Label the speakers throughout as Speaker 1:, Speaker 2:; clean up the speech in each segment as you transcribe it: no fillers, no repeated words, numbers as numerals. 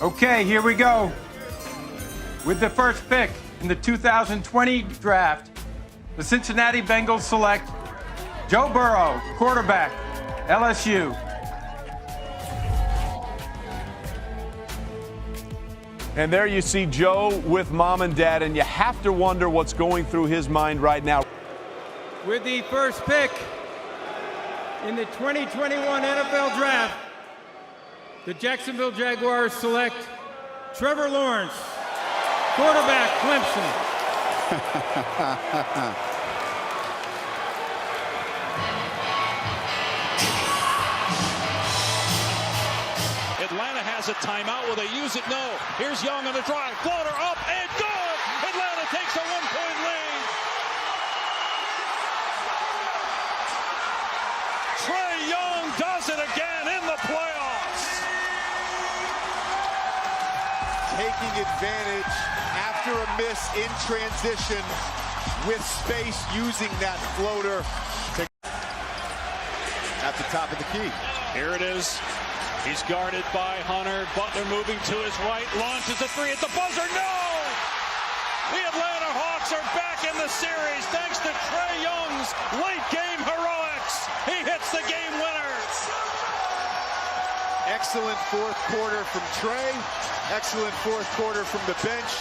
Speaker 1: Okay, here we go. With the first pick in the 2020 draft, the Cincinnati Bengals select Joe Burrow, quarterback, LSU.
Speaker 2: And there you see Joe with mom and dad, and you have to wonder what's going through his mind right now.
Speaker 1: With the first pick in the 2021 NFL Draft, the Jacksonville Jaguars select Trevor Lawrence, quarterback, Clemson.
Speaker 3: Atlanta has a timeout. Will they use it? No. Here's Young on the drive. Floater up and good. Atlanta takes a 1-point lead. Trae Young does it again in the playoffs.
Speaker 4: Taking advantage after a miss in transition with space, using that floater at the top of the key.
Speaker 3: Here it is. He's guarded by Hunter. Butler moving to his right. Launches a three at the buzzer. No! The Atlanta Hawks are back in the series thanks to Trae Young's late game heroics. He hits the game winner.
Speaker 4: Excellent fourth quarter from Trae. Excellent fourth quarter from the bench.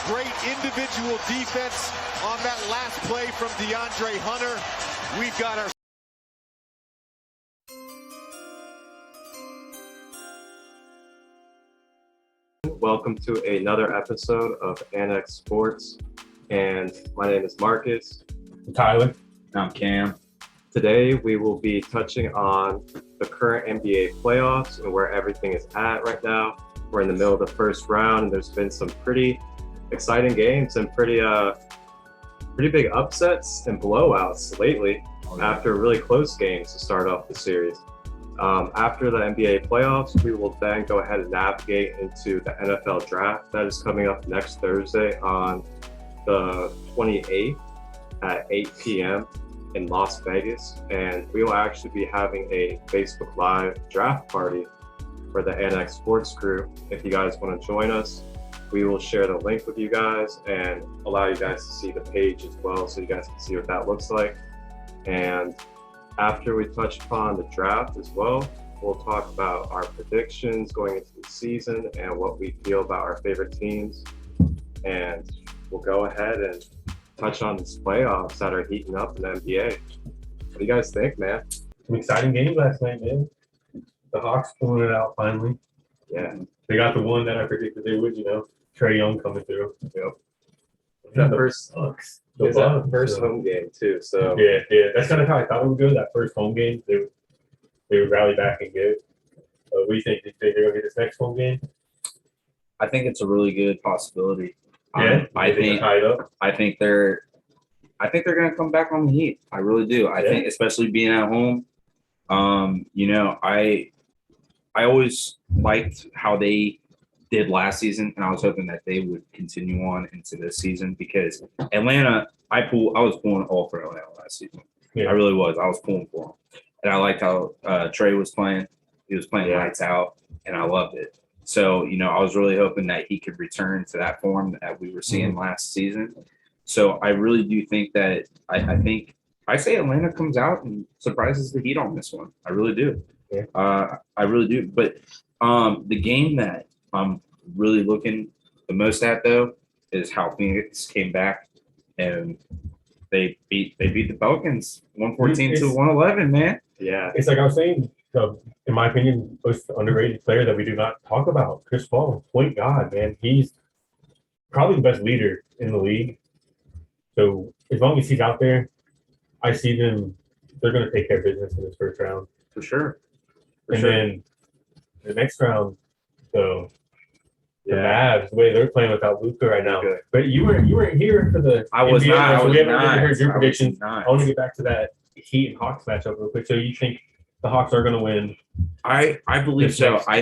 Speaker 4: Great individual defense on that last play from DeAndre Hunter. We've got our
Speaker 5: Welcome to another episode of Annex Sports, and my name is Marcus.
Speaker 6: I'm Tyler.
Speaker 7: I'm Cam.
Speaker 5: Today we will be touching on the current NBA playoffs and where everything is at right now. We're in the middle of the first round, and there's been some pretty exciting games and pretty big upsets and blowouts lately after really close games to start off the series. After the NBA playoffs, we will then go ahead and navigate into the NFL draft that is coming up next Thursday on the 28th at 8 p.m. in Las Vegas. And we will actually be having a Facebook Live draft party for the Annex Sports crew. If you guys want to join us, we will share the link with you guys and allow you guys to see the page as well, so you guys can see what that looks like. And after we touch upon the draft as well, we'll talk about our predictions going into the season and what we feel about our favorite teams. And we'll go ahead and touch on these playoffs that are heating up in the NBA. What do you guys think, man?
Speaker 6: Some exciting games last night, man. The Hawks pulling it out finally.
Speaker 5: Yeah.
Speaker 6: They got the one that I predicted they would, Trae Young coming through.
Speaker 5: Yep.
Speaker 6: That
Speaker 5: first
Speaker 6: Bucks.
Speaker 5: It's that first home game too, so
Speaker 6: yeah. That's kind of how I thought it would go. That first home game, they would rally back and get. What do you think? Do you think they're gonna get this next home game?
Speaker 7: I think it's a really good possibility.
Speaker 6: Yeah,
Speaker 7: I think they're gonna come back on the heat. I really do. I think, especially being at home. I always liked how they did last season, and I was hoping that they would continue on into this season, because Atlanta, I was pulling all for Atlanta last season. Yeah. I really was. I was pulling for them, and I liked how Trae was playing. He was playing lights out, and I loved it. So, I was really hoping that he could return to that form that we were seeing last season. So I really do think that I say Atlanta comes out and surprises the Heat on this one. I really do.
Speaker 6: Yeah.
Speaker 7: I really do. But the game that I'm really looking the most at, though, is how Phoenix came back and they beat the Pelicans 114-111, man.
Speaker 5: Yeah.
Speaker 6: It's like I was saying, in my opinion, most underrated player that we do not talk about, Chris Paul, point guard, man. He's probably the best leader in the league. So as long as he's out there, I see they're going to take care of business in this first round.
Speaker 5: For sure.
Speaker 6: Then the next round, so the Mavs, the way they're playing without Luka right now.
Speaker 5: Okay.
Speaker 6: But you weren't here for the
Speaker 7: I was
Speaker 6: NBA,
Speaker 7: not.
Speaker 6: so
Speaker 7: I
Speaker 6: we haven't
Speaker 7: was
Speaker 6: really
Speaker 7: not.
Speaker 6: heard your predictions.
Speaker 7: I
Speaker 6: want to get back to that Heat and Hawks matchup real quick. So you think the Hawks are going to win?
Speaker 7: I believe so. I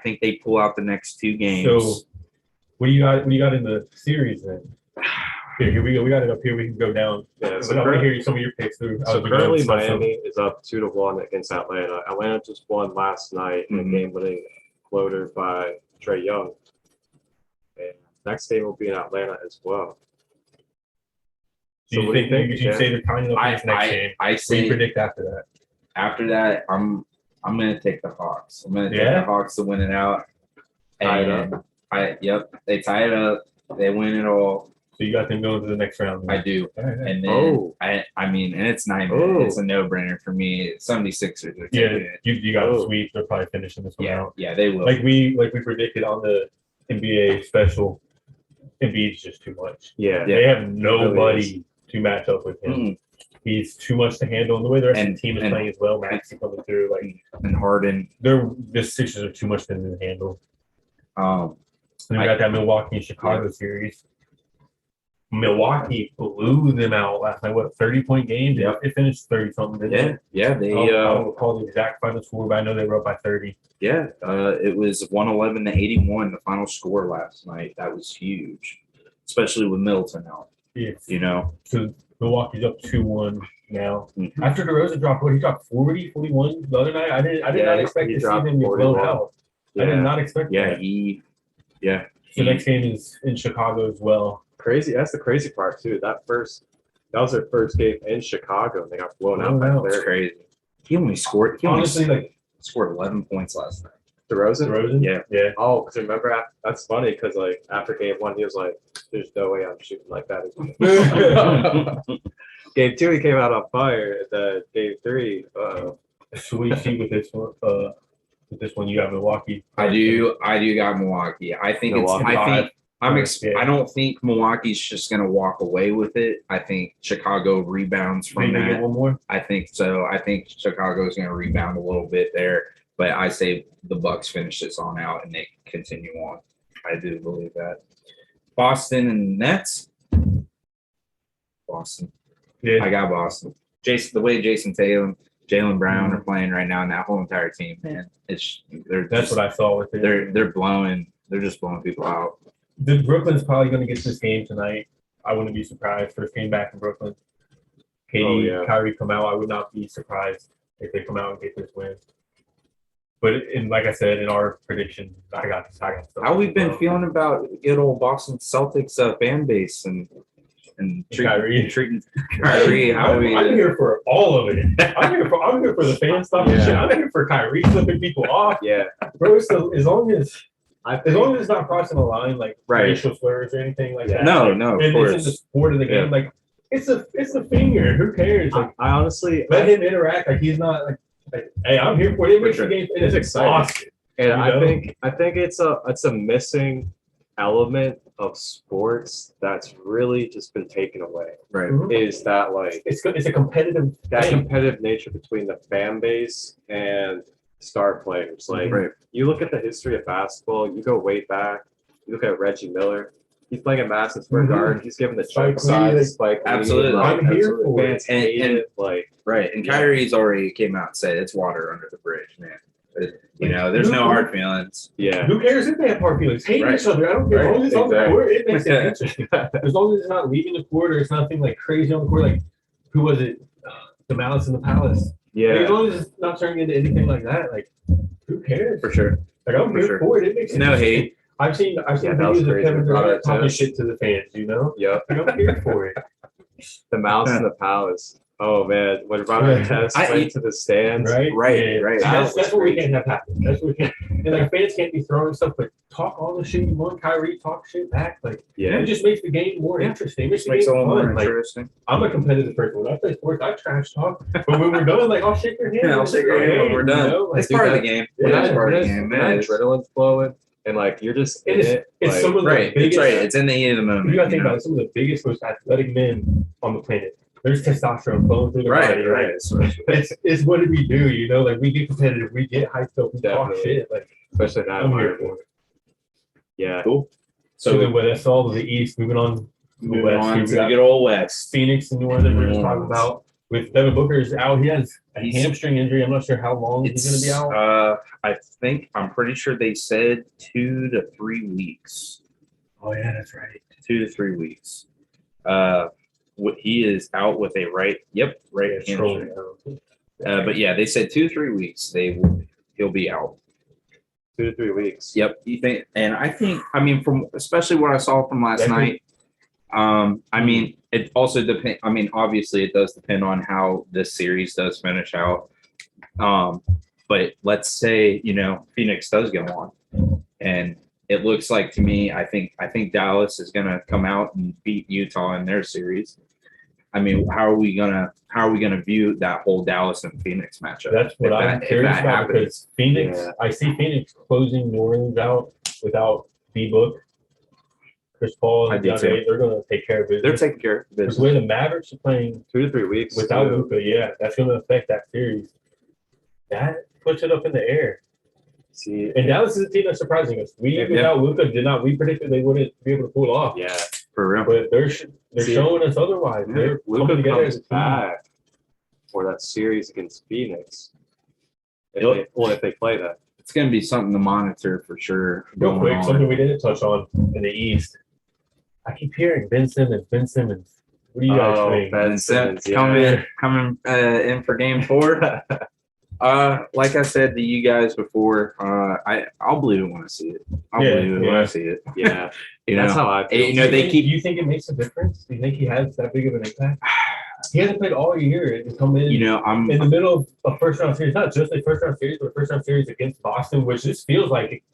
Speaker 7: think they pull out the next two games.
Speaker 6: So what do you got in the series then? Here we go. We got it up here. We can go down.
Speaker 5: Yeah,
Speaker 6: I want to hear some of your picks through.
Speaker 5: So currently Miami is up 2-1 against Atlanta. Atlanta just won last night in a game-winning floater by Trae Young. And next game will be in Atlanta as well.
Speaker 6: Do you think you say they're tying up this next game?
Speaker 7: I
Speaker 6: What do you
Speaker 7: say
Speaker 6: predict after that?
Speaker 7: after that, I'm gonna take the Hawks. I'm gonna take the Hawks to win it out.
Speaker 5: Tie it
Speaker 7: And they tie it up. They win it all.
Speaker 6: So you got them going to the next round.
Speaker 7: I do.
Speaker 6: Right.
Speaker 7: And then I mean, and it's 9 minutes. It's a no-brainer for me. 76ers are taking it.
Speaker 6: You got a sweep. They're probably finishing this one out.
Speaker 7: Yeah, they will.
Speaker 6: Like we predicted on the NBA special. Embiid's just too much.
Speaker 5: Yeah.
Speaker 6: They have nobody to match up with him.
Speaker 7: Mm-hmm.
Speaker 6: He's too much to handle. And the way the rest of the team is playing as well, Maxey coming through,
Speaker 7: and Harden.
Speaker 6: The Sixers are too much for them to handle. And we got that Milwaukee and Chicago series. Milwaukee blew them out last night. What, 30-point game? Yeah, it finished 30-something.
Speaker 7: Yeah. They
Speaker 6: I don't recall the exact final score, but I know they were up by 30.
Speaker 7: Yeah, it was 111-81, the final score last night. That was huge, especially with Middleton out.
Speaker 6: Yes.
Speaker 7: You know,
Speaker 6: so Milwaukee's up 2-1 now.
Speaker 7: Mm-hmm.
Speaker 6: After DeRozan dropped, he dropped 40, 41 the other night. I did not expect to see him get blown out. I did not expect that. The next game is in Chicago as well.
Speaker 5: Crazy. That's the crazy part too. That was their first game in Chicago, and they got blown out by 30.
Speaker 7: That's crazy. He only scored.
Speaker 6: Honestly,
Speaker 7: scored 11 points last night.
Speaker 5: DeRozan?
Speaker 7: Yeah.
Speaker 5: Oh, because remember, that's funny because like after game 1, he was like, "There's no way I'm shooting like that." Game 2, he came out on fire. Game 3,
Speaker 6: so we see with this one. With this one, you got Milwaukee.
Speaker 7: I do got Milwaukee. I think
Speaker 5: Milwaukee.
Speaker 7: I don't think Milwaukee's just going to walk away with it. I think Chicago rebounds from that.
Speaker 6: Get one more?
Speaker 7: I think so. I think Chicago's going to rebound a little bit there, but I say the Bucks finish this on out and they continue on. I do believe that. Boston and Nets. Boston.
Speaker 6: Yeah.
Speaker 7: I got Boston. The way Jason Tatum, Jaylen Brown are playing right now, and that whole entire team, man,
Speaker 6: That's what I saw with it.
Speaker 7: They're just blowing people out.
Speaker 6: Brooklyn's probably going to get this game tonight. I wouldn't be surprised. First game back in Brooklyn. KD, Kyrie come out. I would not be surprised if they come out and get this win. But like I said, in our prediction, I got
Speaker 7: How we've been feeling about good old Boston Celtics fan base and treating Kyrie.
Speaker 6: I'm here for all of it. I'm here for the fan stuff and shit. I'm here for Kyrie flipping people off.
Speaker 5: Yeah,
Speaker 6: bro. So as long as it's not crossing the line like racial slurs or anything like that.
Speaker 7: No,
Speaker 6: of
Speaker 7: course.
Speaker 6: It's in the sport of the game. Like it's a finger. Who cares? Like
Speaker 5: I honestly
Speaker 6: let him interact. Like he's not like hey, I'm here for it. It makes the game. It's exciting.
Speaker 5: And I think it's a missing element of sports that's really just been taken away.
Speaker 7: Right.
Speaker 5: Is that like
Speaker 6: it's a competitive
Speaker 5: competitive nature between the fan base and star players. Like you look at the history of basketball, you go way back, you look at Reggie Miller, he's playing at Madison Square Garden, he's given the choke size, like
Speaker 7: absolutely.
Speaker 6: I'm here for it.
Speaker 7: And Kyrie's already came out and said it's water under the bridge, man. You know, there's no hard feelings.
Speaker 5: Yeah.
Speaker 6: Who cares if they have hard feelings? Hate each other. I don't care. As long as it's on the court, it makes it interesting. As long as it's not leaving the court or it's nothing like crazy on the court. Like, who was it? The Malice in the Palace.
Speaker 5: Yeah.
Speaker 6: Like, as long as it's not turning into anything like that, like, who cares?
Speaker 7: For sure.
Speaker 6: Like, I'm here for it. It makes it
Speaker 7: no hate.
Speaker 6: I've seen videos of Kevin Durant talking shit to the fans, you know?
Speaker 5: Yep.
Speaker 6: Like, I'm here for it.
Speaker 5: The Mouse in the Palace. Oh man, when Ron Artest went to the stands,
Speaker 6: right. That's what we can't have happen. That's what we can't. And like fans can't be throwing stuff, but talk all the shit you want. Kyrie talk shit back, like it just makes the game more interesting. It makes the game
Speaker 7: it a little
Speaker 6: fun.
Speaker 7: more interesting.
Speaker 6: I'm a competitive person. When I play sports, I trash talk, but when we're done, like I'll shake your hand.
Speaker 7: Yeah, I'll shake your hand when we're done. You know? Like, it's part of the game. It's part of the game, man.
Speaker 5: Adrenaline's flowing. And like you're just in it.
Speaker 6: It's
Speaker 5: like,
Speaker 6: some of the biggest,
Speaker 7: It's in the heat of the moment.
Speaker 6: You gotta think about it, some of the biggest, most athletic men on the planet. There's testosterone flowing through the body, right? It's what do we do, you know? Like we get competitive, we get hyped up, we talk shit. Like
Speaker 5: especially that environment. Yeah.
Speaker 7: Cool.
Speaker 6: So that's all of the East. Moving on to the West.
Speaker 7: To the good old West.
Speaker 6: Phoenix and New Orleans we're just talking about. With Devin Booker's out, he has a hamstring injury. I'm not sure how long he's going to be out.
Speaker 7: I'm pretty sure they said 2 to 3 weeks.
Speaker 6: Oh yeah, that's right.
Speaker 7: 2 to 3 weeks. He is out with a right hamstring. But yeah, they said 2 to 3 weeks. He'll be out.
Speaker 5: 2 to 3 weeks.
Speaker 7: Yep. You think, and I think, I mean, from especially what I saw from last night, I mean, it also depends. I mean, obviously, it does depend on how this series does finish out. But let's say, you know, Phoenix does go on, and it looks like to me, I think Dallas is going to come out and beat Utah in their series. I mean, how are we gonna view that whole Dallas and Phoenix matchup?
Speaker 6: That's what I'm curious about, because Phoenix,
Speaker 5: Yeah.
Speaker 6: I see Phoenix closing New Orleans out without D-Book, Chris Paul,
Speaker 7: I
Speaker 6: and
Speaker 7: do
Speaker 6: DeAndre.
Speaker 7: too.
Speaker 6: They're going to take care of business.
Speaker 7: They're taking care of
Speaker 6: The
Speaker 7: business.
Speaker 6: way the Mavericks are playing
Speaker 5: 2 to 3 weeks
Speaker 6: without
Speaker 5: too.
Speaker 6: Luka, yeah, that's going to affect that series. That puts it up in the air.
Speaker 5: See,
Speaker 6: And Dallas is a team that's surprising us. Without Luka, we predicted they wouldn't be able to pull it off.
Speaker 5: yeah,
Speaker 7: For real.
Speaker 6: But they're
Speaker 5: See,
Speaker 6: showing us otherwise. They're coming
Speaker 5: Luka
Speaker 6: together as
Speaker 5: comes
Speaker 6: a team.
Speaker 5: back for that series against Phoenix.
Speaker 7: Yep.
Speaker 5: If they play that.
Speaker 7: It's going to be something to monitor for sure.
Speaker 6: Real
Speaker 7: going
Speaker 6: quick,
Speaker 7: on.
Speaker 6: something we didn't touch on in the East. I keep hearing Ben Simmons. What do you guys think?
Speaker 5: Ben Simmons,
Speaker 7: coming in for game 4. Like I said to you guys before, I'll believe it when I see it. I'll believe it when I see it.
Speaker 5: Yeah,
Speaker 7: You
Speaker 5: that's
Speaker 7: know,
Speaker 5: how I feel.
Speaker 7: you know, they keep.
Speaker 6: Do you think it makes a difference? Do you think he has that big of an impact? He hasn't played all year to come in.
Speaker 7: You know, I'm
Speaker 6: in the middle of a first round series, not just a first round series, but a first round series against Boston, which just feels like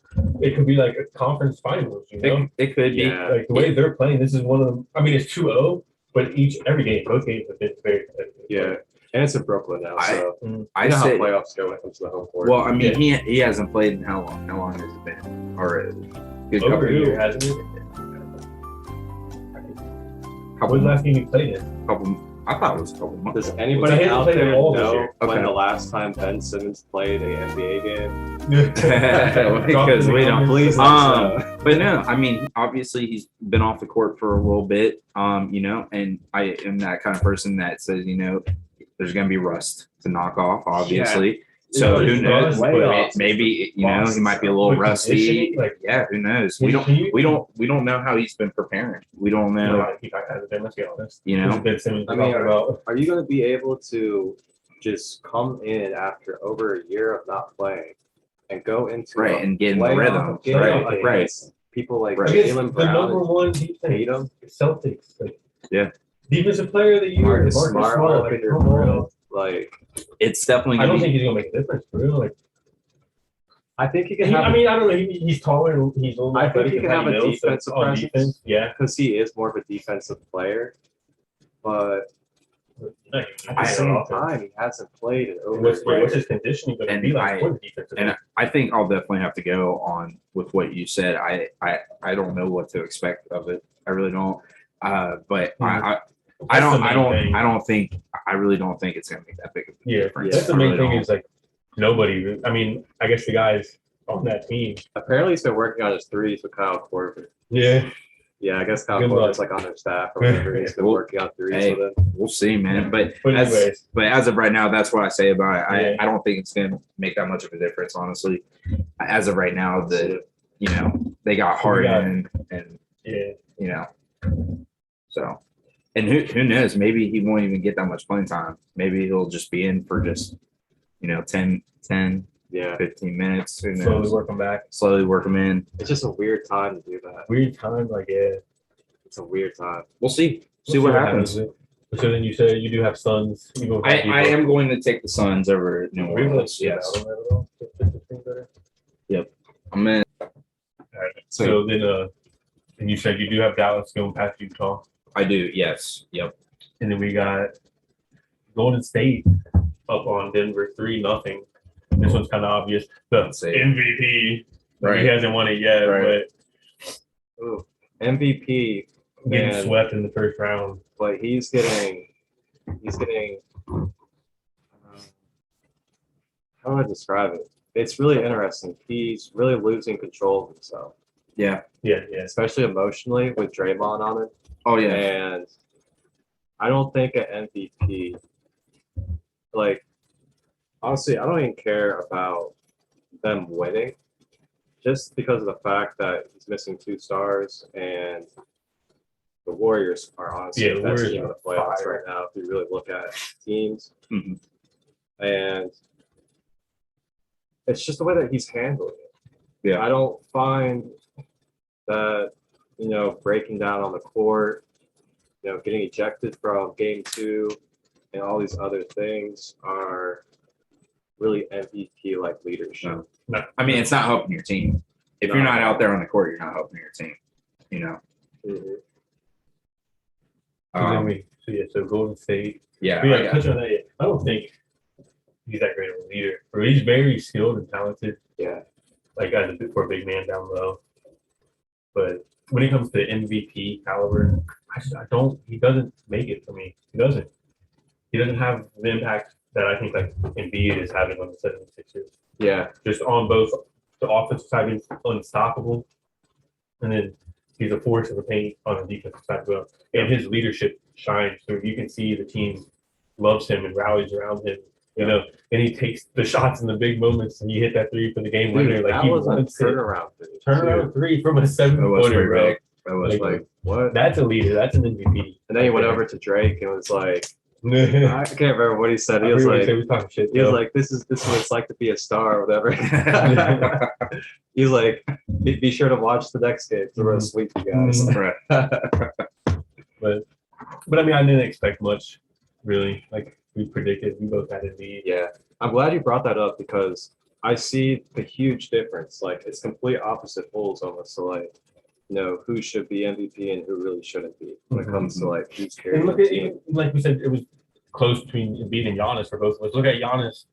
Speaker 6: it could be like a conference finals, you know?
Speaker 7: It could be.
Speaker 5: Yeah.
Speaker 6: Like the way they're playing, this is one of them. I mean, it's 2-0, but every game, both games have been very competitive.
Speaker 5: Yeah, and it's in Brooklyn now, so
Speaker 7: I
Speaker 5: you know how
Speaker 7: say.
Speaker 5: playoffs go when it comes to the home court.
Speaker 7: Well, I mean, he hasn't played in how long? How long has it been? Or good couple
Speaker 6: Over a year,
Speaker 7: years.
Speaker 6: hasn't it?
Speaker 7: Couple,
Speaker 6: When's the last game he played in?
Speaker 7: I thought it was a couple months.
Speaker 5: Does anybody
Speaker 6: hasn't
Speaker 5: out
Speaker 6: played
Speaker 5: there
Speaker 6: at all this
Speaker 5: know
Speaker 6: year.
Speaker 5: when
Speaker 7: Okay.
Speaker 5: the last time Ben Simmons played an NBA game?
Speaker 7: Because we don't.
Speaker 5: Please let us know.
Speaker 7: But no, I mean, obviously he's been off the court for a little bit, you know, and I am that kind of person that says, you know, there's going to be rust to knock off, obviously. So
Speaker 6: Yeah,
Speaker 7: who knows?
Speaker 5: playoffs.
Speaker 7: Maybe, you know, he might be a little
Speaker 6: With
Speaker 7: rusty.
Speaker 6: conditioning, like-
Speaker 7: Yeah, who knows?
Speaker 6: Can you-
Speaker 7: We don't know how he's been preparing. We don't
Speaker 6: No,
Speaker 7: know,
Speaker 6: I think I hasn't been. Let's be honest.
Speaker 7: you know.
Speaker 6: Ben Simmons
Speaker 5: I mean,
Speaker 6: talking about.
Speaker 5: Are you going to be able to just come in after over a year of not playing and go into
Speaker 7: Right,
Speaker 5: a
Speaker 7: and get in the
Speaker 5: playoff
Speaker 7: rhythm.
Speaker 5: game
Speaker 6: Right,
Speaker 5: against people like
Speaker 7: Right.
Speaker 6: Against
Speaker 5: Jaylen
Speaker 6: the
Speaker 5: Brown
Speaker 6: number
Speaker 5: and
Speaker 6: one defense,
Speaker 5: Tatum?
Speaker 6: Celtics. Like,
Speaker 7: Yeah.
Speaker 6: Defensive player of the year,
Speaker 5: Marcus
Speaker 6: Marcus
Speaker 5: Smart,
Speaker 6: Smart.
Speaker 5: up
Speaker 6: Like,
Speaker 5: in your
Speaker 6: come on.
Speaker 5: grill. Like,
Speaker 7: It's definitely
Speaker 6: I
Speaker 7: going
Speaker 6: don't
Speaker 7: to
Speaker 6: think
Speaker 7: be.
Speaker 6: he's gonna make a difference for real. Like,
Speaker 5: I think he can
Speaker 6: I
Speaker 5: have
Speaker 6: mean, I don't know. He's taller. He's a little.
Speaker 5: I think
Speaker 6: better
Speaker 5: he can
Speaker 6: than
Speaker 5: have a
Speaker 6: Patty Mills, so
Speaker 5: defensive
Speaker 6: on
Speaker 5: presence.
Speaker 6: defense. Yeah,
Speaker 5: because he is more of a defensive player, but at the same time, he hasn't played in over a year.
Speaker 6: What's his conditioning going to
Speaker 7: And
Speaker 6: be like for the defensive?
Speaker 7: And I think I'll definitely have to go on with what you said. I don't know what to expect of it. I really don't. But I really don't think it's gonna make that big of a difference.
Speaker 6: That's the
Speaker 7: I
Speaker 6: main
Speaker 7: really
Speaker 6: thing
Speaker 7: don't.
Speaker 6: is like nobody. I mean, I guess the guys on that team.
Speaker 5: Apparently, he's been working on his threes with Kyle Korver.
Speaker 6: Yeah,
Speaker 5: Yeah, I guess Kyle
Speaker 6: Good
Speaker 5: Korver's
Speaker 6: luck.
Speaker 5: like on their staff or whatever. He's been
Speaker 7: Well,
Speaker 5: working on threes
Speaker 7: hey,
Speaker 5: with him.
Speaker 7: we'll see, man. But
Speaker 6: anyways,
Speaker 7: as of right now, that's what I say about it.
Speaker 6: Yeah.
Speaker 7: I don't think it's gonna make that much of a difference, honestly. As of right now, you know, they got Harden and
Speaker 6: yeah.
Speaker 7: you know, so. And who knows? Maybe he won't even get that much playing time. Maybe he'll just be in for just, you know, 10,
Speaker 5: Yeah,
Speaker 7: 15 minutes. Who knows?
Speaker 6: Slowly work them back.
Speaker 7: Slowly work him in.
Speaker 5: it's just a weird time to do that.
Speaker 6: Weird time, like yeah.
Speaker 5: It's a weird time.
Speaker 7: We'll see. See
Speaker 6: We'll
Speaker 7: what happens.
Speaker 6: So then you said you do have Suns. You go.
Speaker 7: I am going to take the Suns over New
Speaker 6: Really?
Speaker 7: Orleans. Yes. I'm in.
Speaker 6: So then, and you said you do have Dallas going past Utah,
Speaker 7: I do. Yes. Yep.
Speaker 6: and then we got Golden State up on Denver 3-0. This one's kind of obvious. The
Speaker 7: Say.
Speaker 6: MVP,
Speaker 7: Right.
Speaker 6: he hasn't won it yet,
Speaker 7: Right.
Speaker 5: Ooh, MVP,
Speaker 6: but getting
Speaker 5: man,
Speaker 6: swept in the first round.
Speaker 5: but he's getting. How do I describe it? It's really interesting. He's really losing control of himself,
Speaker 7: Yeah.
Speaker 6: Yeah.
Speaker 5: especially emotionally with Draymond on it.
Speaker 7: Oh yeah.
Speaker 5: And I don't think an MVP, like, honestly, I don't even care about them winning just because of the fact that he's missing 2 stars and the Warriors are honestly
Speaker 6: Yeah,
Speaker 5: the
Speaker 6: the
Speaker 5: best
Speaker 6: Warriors
Speaker 5: team in
Speaker 6: are
Speaker 5: the playoffs
Speaker 6: fire.
Speaker 5: right now if you really look at teams.
Speaker 7: Mhm.
Speaker 5: And it's just the way that he's handling it.
Speaker 7: Yeah.
Speaker 5: I don't find that, breaking down on the court, getting ejected from game 2 and all these other things are really MVP like leadership.
Speaker 7: No. I mean, it's not helping your team. If you're not out there on the court, you're not helping your team.
Speaker 6: So so Golden State.
Speaker 7: Yeah.
Speaker 6: Touch on that. I don't think he's that great of a leader. Or he's very skilled and talented.
Speaker 5: Yeah.
Speaker 6: Like as a for a big man down low. But when it comes to MVP caliber, I don't. He doesn't make it for me. He doesn't. He doesn't have the impact that I think like Embiid is having on the 76ers.
Speaker 5: Yeah.
Speaker 6: Just on both the offensive side, he's unstoppable, and then he's a force in the paint on the defensive side as well. And his leadership shines through. You can see the team loves him and rallies around him. And he takes the shots in the big moments, and you hit that 3 for the game winner. Like
Speaker 5: that
Speaker 6: he
Speaker 5: was a
Speaker 6: wants it.
Speaker 5: turnaround
Speaker 6: 3 from a 7-footer, bro.
Speaker 5: big. I was like, what?
Speaker 6: That's a leader. That's an MVP.
Speaker 5: And then he went over to Drake and was like, I can't remember what he said. He was like, this is what it's like to be a star or whatever. He's like, be sure to watch the next game. We're gonna sweep you guys.
Speaker 6: But I mean, I didn't expect much, really. Like we predicted, we both had a lead.
Speaker 5: Yeah, I'm glad you brought that up because I see the huge difference. Like it's complete opposite poles almost. So like, who should be MVP and who really shouldn't be when it comes to like who's carrying the team.
Speaker 6: Like we said, it was close between Embiid and Giannis for both of us. Look at Giannis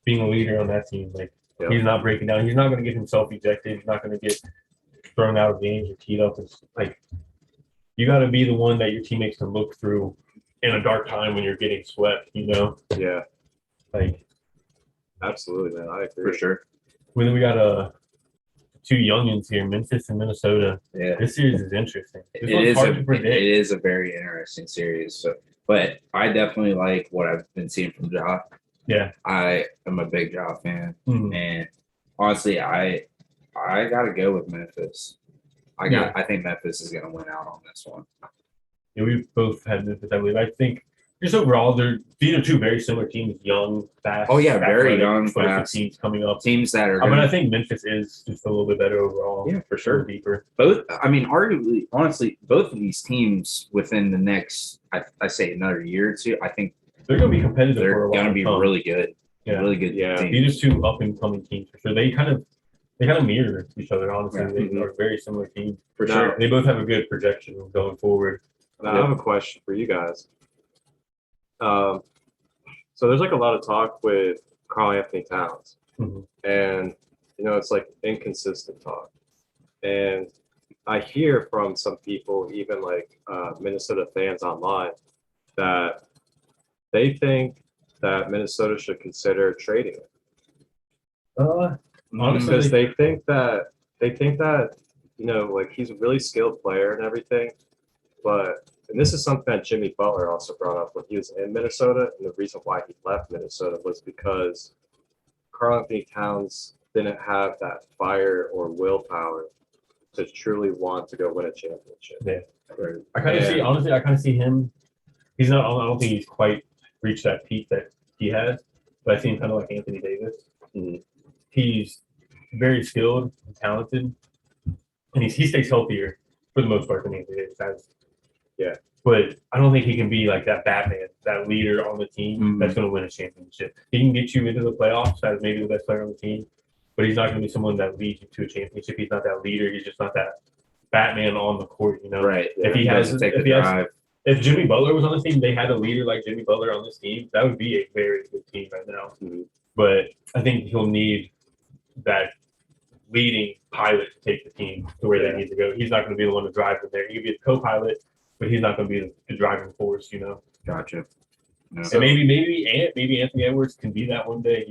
Speaker 6: being a leader on that team. Like he's not breaking down. He's not going to get himself ejected. He's not going to get thrown out of games or teed up. It's like you got to be the one that your teammates can look through in a dark time when you're getting swept.
Speaker 5: Yeah.
Speaker 6: Like
Speaker 5: absolutely, man. I agree
Speaker 7: for sure.
Speaker 6: When we got 2 youngins here, Memphis and Minnesota.
Speaker 7: Yeah,
Speaker 6: this series is interesting.
Speaker 7: It is a very interesting series. So, but I definitely like what I've been seeing from Ja.
Speaker 6: Yeah,
Speaker 7: I am a big Ja fan, and honestly, I gotta go with Memphis. I think Memphis is gonna win out on this one.
Speaker 6: Yeah, we both had Memphis, I believe. I think just overall, these are 2 very similar teams, young, fast.
Speaker 7: Oh yeah, very young, fast
Speaker 6: teams coming up.
Speaker 7: Teams that are.
Speaker 6: But I think Memphis is just a little bit better overall.
Speaker 7: Yeah, for sure.
Speaker 6: Deeper.
Speaker 7: Both. I mean, arguably, honestly, both of these teams within the next, I say, another year or 2, I think
Speaker 6: they're going to be competitive.
Speaker 7: They're going to be really good.
Speaker 6: Yeah,
Speaker 7: really good.
Speaker 5: Yeah,
Speaker 6: these are 2 up and coming teams for sure. They kind of mirror each other. Honestly, they are very similar teams
Speaker 7: for sure.
Speaker 6: They both have a good projection going forward.
Speaker 5: Now, I have a question for you guys. So there's like a lot of talk with Karl Anthony Towns, and it's like inconsistent talk. And I hear from some people, even like Minnesota fans online, that they think that Minnesota should consider trading it.
Speaker 6: Honestly,
Speaker 5: because they think that like he's a really skilled player and everything, and this is something that Jimmy Butler also brought up when he was in Minnesota, and the reason why he left Minnesota was because Karl Anthony Towns didn't have that fire or willpower to truly want to go win a championship.
Speaker 6: Yeah, I kind of see him. He's not. I don't think he's quite reached that peak that he has, but I see him kind of like Anthony Davis. He's very skilled and talented, and he stays healthier for the most part than Anthony Davis has.
Speaker 5: Yeah,
Speaker 6: but I don't think he can be like that Batman, that leader on the team that's going to win a championship. He can get you into the playoffs as maybe the best player on the team, but he's not going to be someone that leads you to a championship. He's not that leader. He's just not that Batman on the court.
Speaker 7: Right?
Speaker 6: Yeah. If Jimmy Butler was on the team, they had a leader like Jimmy Butler on this team, that would be a very good team right now. But I think he'll need that leading pilot to take the team to where they need to go. He's not going to be the one to drive them there. He could be a co-pilot, but he's not going to be the driving force.
Speaker 7: Gotcha.
Speaker 6: No. And maybe Anthony Edwards can be that one day.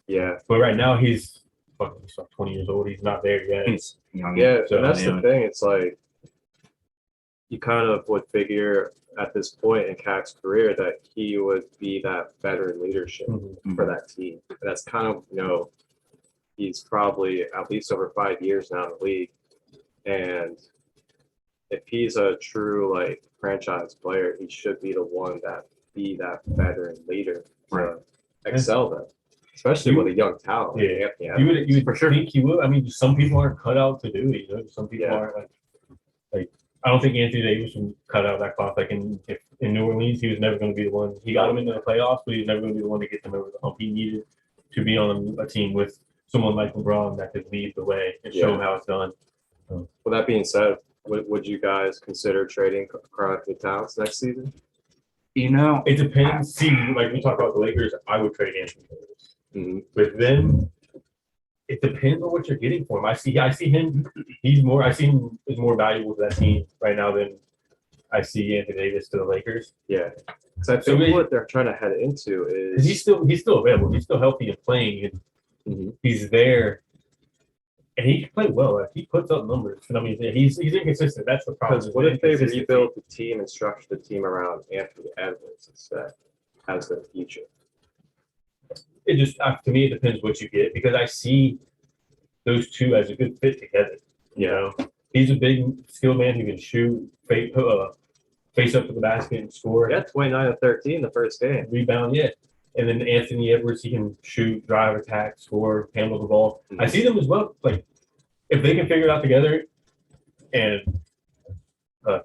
Speaker 5: Yeah.
Speaker 6: But right now he's 20 years old. He's not there yet.
Speaker 7: He's young.
Speaker 5: Yeah, so that's the thing. It's like you kind of would figure at this point in Kak's career that he would be that veteran leadership for that team. And that's kind of, he's probably at least over 5 years now in the league. And if he's a true like franchise player, he should be the one that be that veteran leader to excel them. especially with a young talent.
Speaker 6: Yeah,
Speaker 5: Yeah,
Speaker 6: you would
Speaker 7: For sure.
Speaker 6: think he would. I mean, some people aren't cut out to do it. You know, some people
Speaker 5: Yeah.
Speaker 6: aren't like. I don't think Anthony Davis was cut out of that cloth. Like in New Orleans, he was never going to be the one. He got him into the playoffs, but he was never going to be the one to get them over the hump. He needed to be on a team with someone like LeBron that could lead the way and show him how it's done.
Speaker 5: With that being said, would you guys consider trading Karl-Anthony Towns next season?
Speaker 7: You know,
Speaker 6: It depends. See, like we talk about the Lakers, I would trade Anthony Davis.
Speaker 5: Mm-hmm.
Speaker 6: With them, it depends on what you're getting for him. I see him. I see him is more valuable to that team right now than I see Anthony Davis to the Lakers.
Speaker 5: Yeah, because I think what they're trying to head into is
Speaker 6: He's still available. He's still healthy and playing, and he's there, and he can play well. Like, he puts up numbers. I mean, he's inconsistent. That's the problem.
Speaker 5: because what if they rebuild the team and structure the team around Anthony Edwards instead as their future?
Speaker 6: It just to me it depends what you get, because I see those two as a good fit together. You know, he's a big skilled man who can shoot, face up to the basket and score.
Speaker 5: Yeah, 29 and 13 the first game.
Speaker 6: Rebound, yeah. And then Anthony Edwards, he can shoot, drive, attack, score, handle the ball. I see them as well. Like, if they can figure it out together, and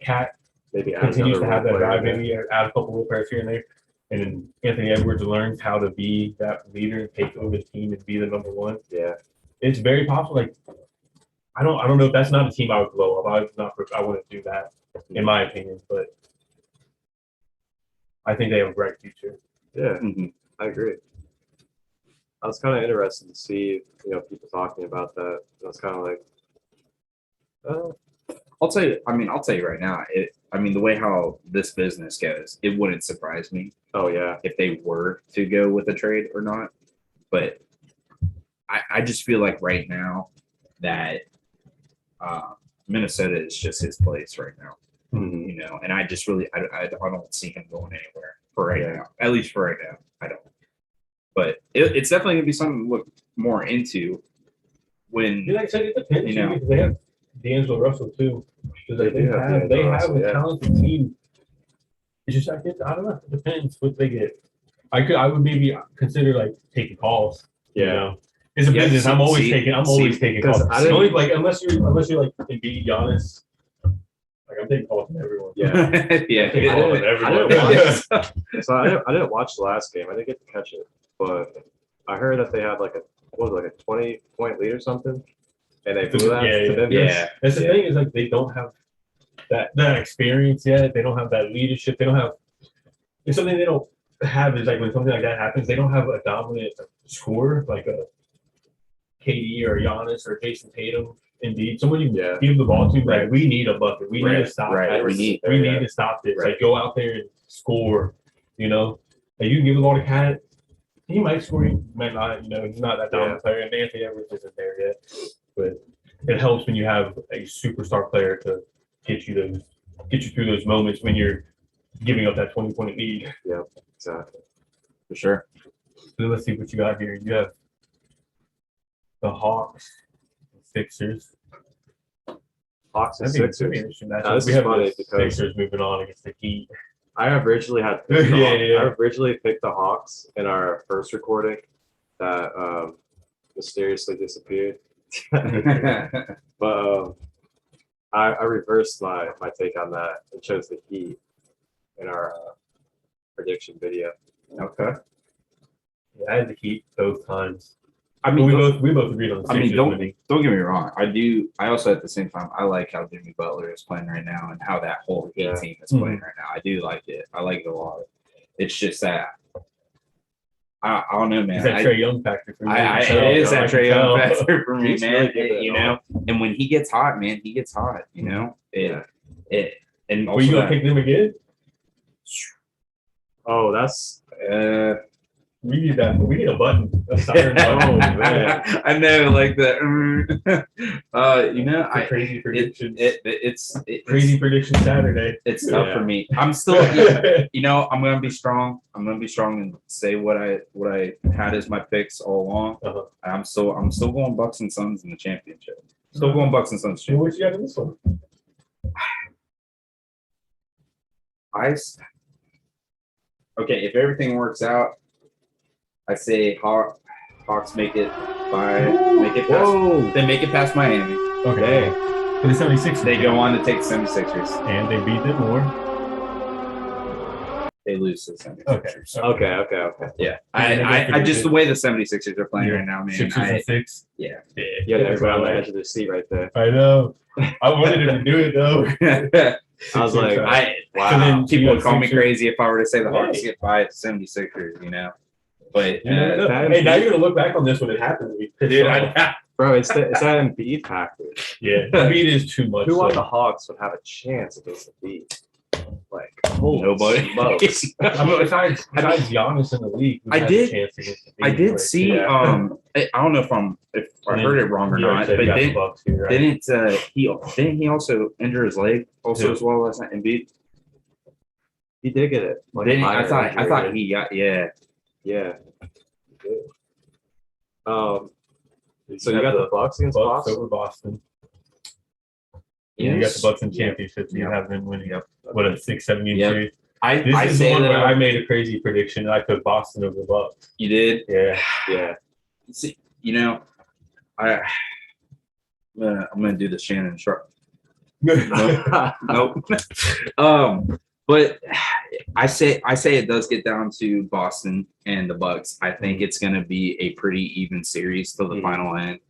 Speaker 6: Cat
Speaker 5: Maybe
Speaker 6: continues to have that drive,
Speaker 5: player.
Speaker 6: maybe add a couple little pairs here and there. And then Anthony Edwards learns how to be that leader and take over the team and be the number one.
Speaker 5: Yeah,
Speaker 6: It's very possible. Like, I don't know if that's not a team I would blow up. I wouldn't do that, in my opinion. But I think they have a bright future.
Speaker 5: yeah, I agree. I was kind of interested to see, people talking about that. I was kind of like,
Speaker 7: I'll tell you right now, the way how this business goes, it wouldn't surprise me
Speaker 5: oh yeah,
Speaker 7: if they were to go with a trade or not. But I just feel like right now that Minnesota is just his place right now. And I just really, I don't see him going anywhere for right now. At least for right now, I don't. But it's definitely gonna be something to look more into when
Speaker 6: Like I said, it depends. Because they have D'Angelo Russell too. Because
Speaker 5: They
Speaker 6: have
Speaker 5: do
Speaker 6: a talented team. It's just I don't know. It depends what they get. I would maybe consider like taking calls.
Speaker 5: Yeah.
Speaker 6: You know? It's a business. I'm always taking calls. Unless you're like Embiid, Giannis. Like, I'm taking calls from everyone.
Speaker 5: yeah.
Speaker 7: yeah,
Speaker 6: Taking calls from everyone.
Speaker 5: So I didn't watch the last game. I didn't get to catch it, but I heard that they had like a 20-point lead or something, and they blew that to them.
Speaker 7: Yeah.
Speaker 6: That's the thing, is like they don't have that experience yet. They don't have that leadership. They don't have. It's something they don't have. Is like when something like that happens, they don't have a dominant scorer like a KD or Giannis or Jason Tatum. Indeed, someone you can give the ball to. Like, we need a bucket. We need to stop.
Speaker 7: Right.
Speaker 6: We need to stop this. Like, go out there and score. You know, like, you can give the ball to Cat. He might score. He might not. You know, he's not that dominant player. And Anthony Edwards isn't there yet. But it helps when you have a superstar player to get you through those moments when you're giving up that 20-point lead.
Speaker 5: Yeah, exactly.
Speaker 7: for sure.
Speaker 6: So let's see what you got here. You have the Hawks, Sixers.
Speaker 5: Hawks and
Speaker 6: That'd be
Speaker 5: Sixers.
Speaker 6: interesting.
Speaker 5: This
Speaker 6: We
Speaker 5: is
Speaker 6: have
Speaker 5: funny
Speaker 6: the
Speaker 5: because
Speaker 6: Sixers moving on against the Heat.
Speaker 5: I originally had picked the
Speaker 6: Yeah.
Speaker 5: I originally picked the Hawks in our first recording that mysteriously disappeared. But I reversed my take on that and chose the Heat in our prediction video.
Speaker 7: Okay.
Speaker 6: Yeah, I had the Heat both times.
Speaker 7: I mean,
Speaker 6: we both agreed on the Sixers winning.
Speaker 7: don't get me wrong. I also at the same time, I like how Jimmy Butler is playing right now and how that whole Heat team is playing right now. I do like it. I like it a lot. It's just that I don't know, man.
Speaker 6: It's that Trae Young factor for me.
Speaker 7: It is that Trae Young factor for me,
Speaker 5: He's
Speaker 7: man.
Speaker 5: really good,
Speaker 7: You know, and when he gets hot, man, he gets hot. You know, and
Speaker 6: Were you gonna pick them again?
Speaker 5: Oh, that's
Speaker 6: We need that. We need a button. A siren button.
Speaker 5: oh man.
Speaker 7: I know, like the you know,
Speaker 6: It's a crazy prediction.
Speaker 7: It's
Speaker 6: Crazy prediction Saturday.
Speaker 7: It's tough for me. I'm still, you know, I'm gonna be strong. I'm gonna be strong and say what I had as my picks all along.
Speaker 6: Uh-huh.
Speaker 7: I'm still going Bucks and Suns in the championship. Still going Bucks and Suns.
Speaker 6: So what you got in this one?
Speaker 7: Okay, if everything works out, I say Hawks make it past. They make it past Miami.
Speaker 6: Okay. For the 76ers.
Speaker 7: They go on to take the 76ers.
Speaker 6: And they beat them more.
Speaker 7: They lose to the 76ers.
Speaker 5: Okay.
Speaker 7: Yeah. I just the way the 76ers are playing right now, man.
Speaker 6: Sixers and 6.
Speaker 7: Yeah.
Speaker 5: Yeah, everybody on the edge of the seat right there.
Speaker 6: I know. I wanted him to do it though.
Speaker 5: I was like, wow.
Speaker 6: So then
Speaker 7: People would call me
Speaker 6: Sixers-
Speaker 7: crazy if I were to say the Hawks
Speaker 6: Hey.
Speaker 7: get by 76ers, you know. But
Speaker 6: Hey, now you're gonna look back on this when it happened.
Speaker 7: dude,
Speaker 5: Bro, it's that Embiid factor.
Speaker 6: Yeah, Embiid is too much.
Speaker 5: Who on
Speaker 6: so.
Speaker 5: the Hawks would have a chance against Embiid? Like, holy
Speaker 7: Nobody.
Speaker 5: smokes.
Speaker 6: I mean, besides Giannis in the league, who
Speaker 7: I
Speaker 6: has
Speaker 7: did-
Speaker 6: a chance against Embiid,
Speaker 7: I did
Speaker 6: right?
Speaker 7: see.
Speaker 6: Yeah.
Speaker 7: I don't know if I heard it wrong or
Speaker 6: You already
Speaker 7: not,
Speaker 6: said
Speaker 7: but
Speaker 6: you got the Bucks here, right?
Speaker 7: didn't he also injure his leg also
Speaker 6: Yeah.
Speaker 7: as well last night? Embiid.
Speaker 5: He did get it. Like,
Speaker 7: Didn't he?
Speaker 5: minor
Speaker 7: I thought
Speaker 5: injury.
Speaker 7: he got yeah.
Speaker 5: Yeah. He did. So you got the Bucks against
Speaker 6: Bucks
Speaker 5: Boston?
Speaker 6: over Boston. Yeah, you got the Bucks in championships. You have been winning up what a 6-7 game
Speaker 7: Yep.
Speaker 6: series.
Speaker 7: I
Speaker 6: This is the
Speaker 7: say
Speaker 6: one where I
Speaker 7: that
Speaker 6: made a crazy prediction. I took Boston over the Bucks.
Speaker 7: you did.
Speaker 6: Yeah.
Speaker 5: Yeah.
Speaker 7: See, you know, I'm gonna do the Shannon Sharp. Nope. But I say it does get down to Boston and the Bucks. I think it's going to be a pretty even series till the final end.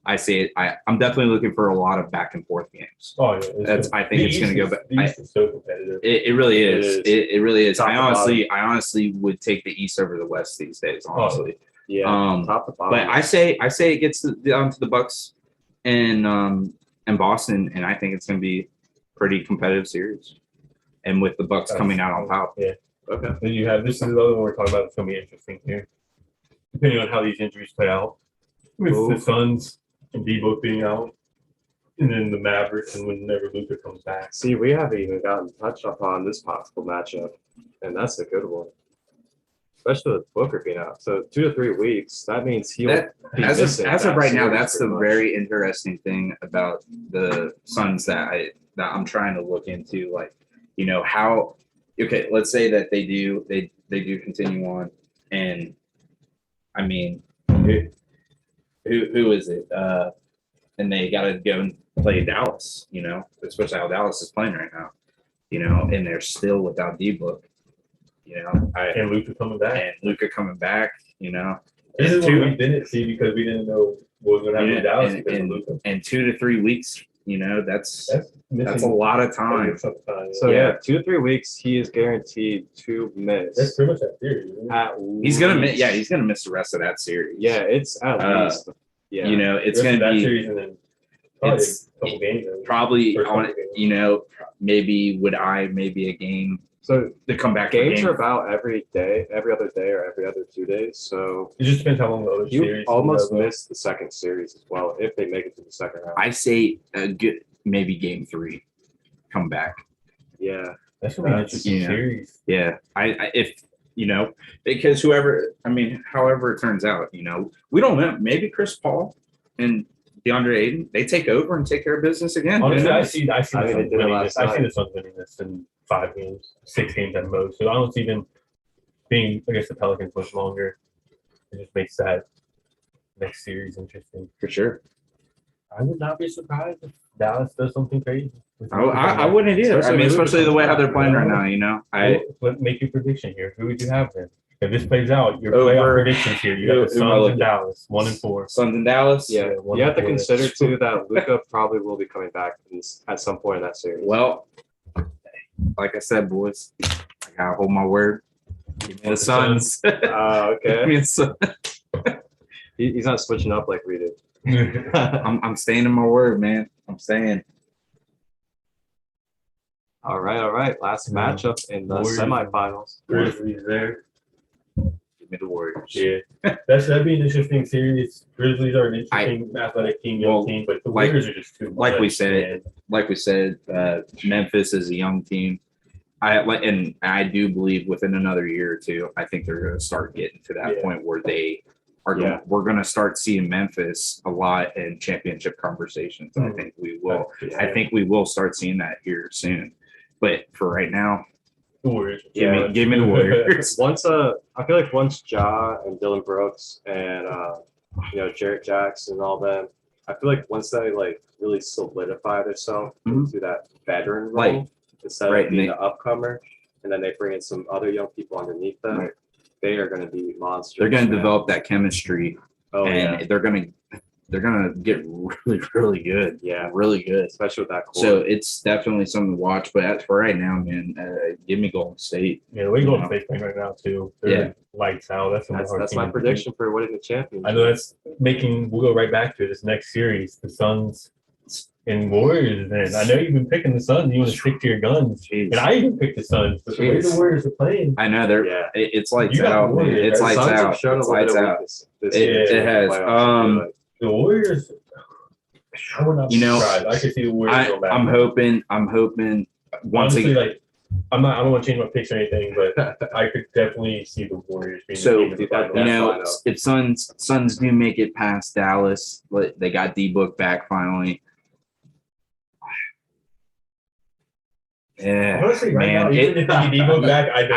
Speaker 7: I say it. I'm definitely looking for a lot of back and forth games.
Speaker 6: Oh yeah.
Speaker 7: I think it's going to go back.
Speaker 6: The East is so competitive.
Speaker 7: It really is. It really is.
Speaker 5: Top to
Speaker 7: I honestly would take the East over the West these days. Honestly.
Speaker 5: Yeah. Top to bottom.
Speaker 7: But I say it gets down to the Bucks and Boston, and I think it's going to be a pretty competitive series. And with the Bucks coming out on top.
Speaker 6: Yeah.
Speaker 5: Okay.
Speaker 6: Then you have this is the other one we're talking about. It's going to be interesting here, depending on how these injuries play out. With the Suns and D both being out, and then the Mavericks, and whenever Luka comes back.
Speaker 5: See, we haven't even gotten touched upon this possible matchup, and that's a good one. Especially with Booker being out. So 2 to 3 weeks, that means he'll be
Speaker 7: As
Speaker 5: missing
Speaker 7: of
Speaker 5: that
Speaker 7: right now,
Speaker 5: series
Speaker 7: that's the
Speaker 5: pretty much.
Speaker 7: very interesting thing about the Suns that I'm trying to look into. Like, you know, how okay, let's say that they do continue on, and I mean, who is it? And they got to go and play Dallas. You know, especially how Dallas is playing right now. You know, and they're still without D-Book. You know,
Speaker 6: And Luka coming back.
Speaker 7: and Luka coming back. You know,
Speaker 6: This is
Speaker 7: and
Speaker 6: what we didn't see because we didn't know what was going to happen with Dallas because of Luka.
Speaker 7: and 2 to 3 weeks. You know, that's a
Speaker 6: missing
Speaker 7: lot of time.
Speaker 6: sometimes.
Speaker 5: So yeah, 2 to 3 weeks, he is guaranteed to miss.
Speaker 6: That's pretty much that theory. Isn't it?
Speaker 5: At
Speaker 7: He's gonna miss.
Speaker 5: least.
Speaker 7: Yeah, he's gonna miss the rest of that series.
Speaker 5: Yeah, it's at least. Yeah.
Speaker 7: You know, it's
Speaker 6: The rest of
Speaker 7: gonna
Speaker 6: that
Speaker 7: be
Speaker 6: series and then probably
Speaker 7: it's-
Speaker 6: a couple games.
Speaker 7: probably
Speaker 6: First
Speaker 7: on.
Speaker 6: couple games.
Speaker 7: You know, maybe a game
Speaker 5: So
Speaker 7: to come back.
Speaker 5: games
Speaker 7: game.
Speaker 5: are about every day, every other day, or every other 2 days. So
Speaker 6: It just depends how long the other
Speaker 5: you
Speaker 6: series.
Speaker 5: almost
Speaker 6: goes.
Speaker 5: miss the second series as well if they make it to the second round.
Speaker 7: I say a good maybe game 3, come back.
Speaker 5: Yeah.
Speaker 6: That's gonna be an interesting
Speaker 7: yeah.
Speaker 6: series.
Speaker 7: Yeah, I if you know because however it turns out, you know, we don't know. Maybe Chris Paul and DeAndre Ayton, they take over and take care of business again.
Speaker 6: Honestly, I
Speaker 7: You know?
Speaker 6: see the
Speaker 5: I mean,
Speaker 6: Suns
Speaker 5: they did it
Speaker 6: winning
Speaker 5: last
Speaker 6: this. I see
Speaker 5: night.
Speaker 6: the Suns winning this in 5 games, 6 games at most. So I don't see them being against the Pelicans much longer. It just makes that next series interesting.
Speaker 7: For sure.
Speaker 6: I would not be surprised if Dallas does something crazy.
Speaker 7: I wouldn't either. I mean, especially the way how they're playing right now. You know,
Speaker 6: Let's make your prediction here. Who would you have then? If this plays out, your
Speaker 7: Over-
Speaker 6: playoff predictions here. You got the
Speaker 7: who am I
Speaker 6: Suns
Speaker 7: looking
Speaker 6: and Dallas, 1-4.
Speaker 7: Suns in Dallas.
Speaker 5: Yeah.
Speaker 6: one
Speaker 5: You have to
Speaker 6: before
Speaker 5: consider
Speaker 6: this.
Speaker 5: too that Luka probably will be coming back at some point in that series.
Speaker 7: Well, like I said, boys, I gotta hold my word. Give me the Suns.
Speaker 5: Okay.
Speaker 7: Give me the Suns.
Speaker 5: He's not switching up like we did.
Speaker 7: I'm staying in my word, man. I'm staying.
Speaker 5: All right. Last matchup in the
Speaker 6: Warriors.
Speaker 5: semifinals.
Speaker 6: Grizzlies there.
Speaker 7: Give me the Warriors.
Speaker 6: Yeah, that'd be an interesting series. Grizzlies are an interesting athletic team, young
Speaker 7: well,
Speaker 6: team, but the
Speaker 7: like-
Speaker 6: Warriors are just too much.
Speaker 7: like we said,
Speaker 6: man.
Speaker 7: Like we said, Memphis is a young team. I do believe within another year or two, I think they're going to start getting to that
Speaker 6: Yeah.
Speaker 7: point where they are.
Speaker 5: Yeah.
Speaker 7: We're going to start seeing Memphis a lot in championship conversations. I think we will. I think we will start seeing that here soon. But for right now,
Speaker 6: The Warriors.
Speaker 7: Give me the Warriors.
Speaker 5: I feel like once Ja and Dylan Brooks and Jarrett Jackson and all them, I feel like once they like really solidify themselves into that veteran role instead of being the upcomer, and then they bring in some other young people underneath them, they are going to be monsters.
Speaker 7: They're going to develop that chemistry, and they're going to get really, really good.
Speaker 5: Yeah,
Speaker 7: really good,
Speaker 5: especially with that core.
Speaker 7: So it's definitely something to watch. But as for right now, man, give me Golden State.
Speaker 6: Yeah, the way Golden State's playing right now too. They're lights out.
Speaker 5: That's my prediction for winning the championship.
Speaker 6: I know we'll go right back to this next series, the Suns and Warriors. And I know you've been picking the Suns. You want to stick to your guns.
Speaker 7: Jeez.
Speaker 6: And I even picked the Suns. But the way the Warriors are playing,
Speaker 7: I know it's lights out.
Speaker 6: Warriors,
Speaker 7: it's lights out. It's lights out. It has.
Speaker 6: The Warriors. I would not be surprised. I could see the Warriors go back.
Speaker 7: I'm hoping.
Speaker 6: Honestly, like I don't want to change my picks or anything, but I could definitely see the Warriors being the team in the finals.
Speaker 7: If Suns do make it past Dallas, but they got D-Book back finally. Yeah,
Speaker 6: honestly, right now, even if they get D-Book back, I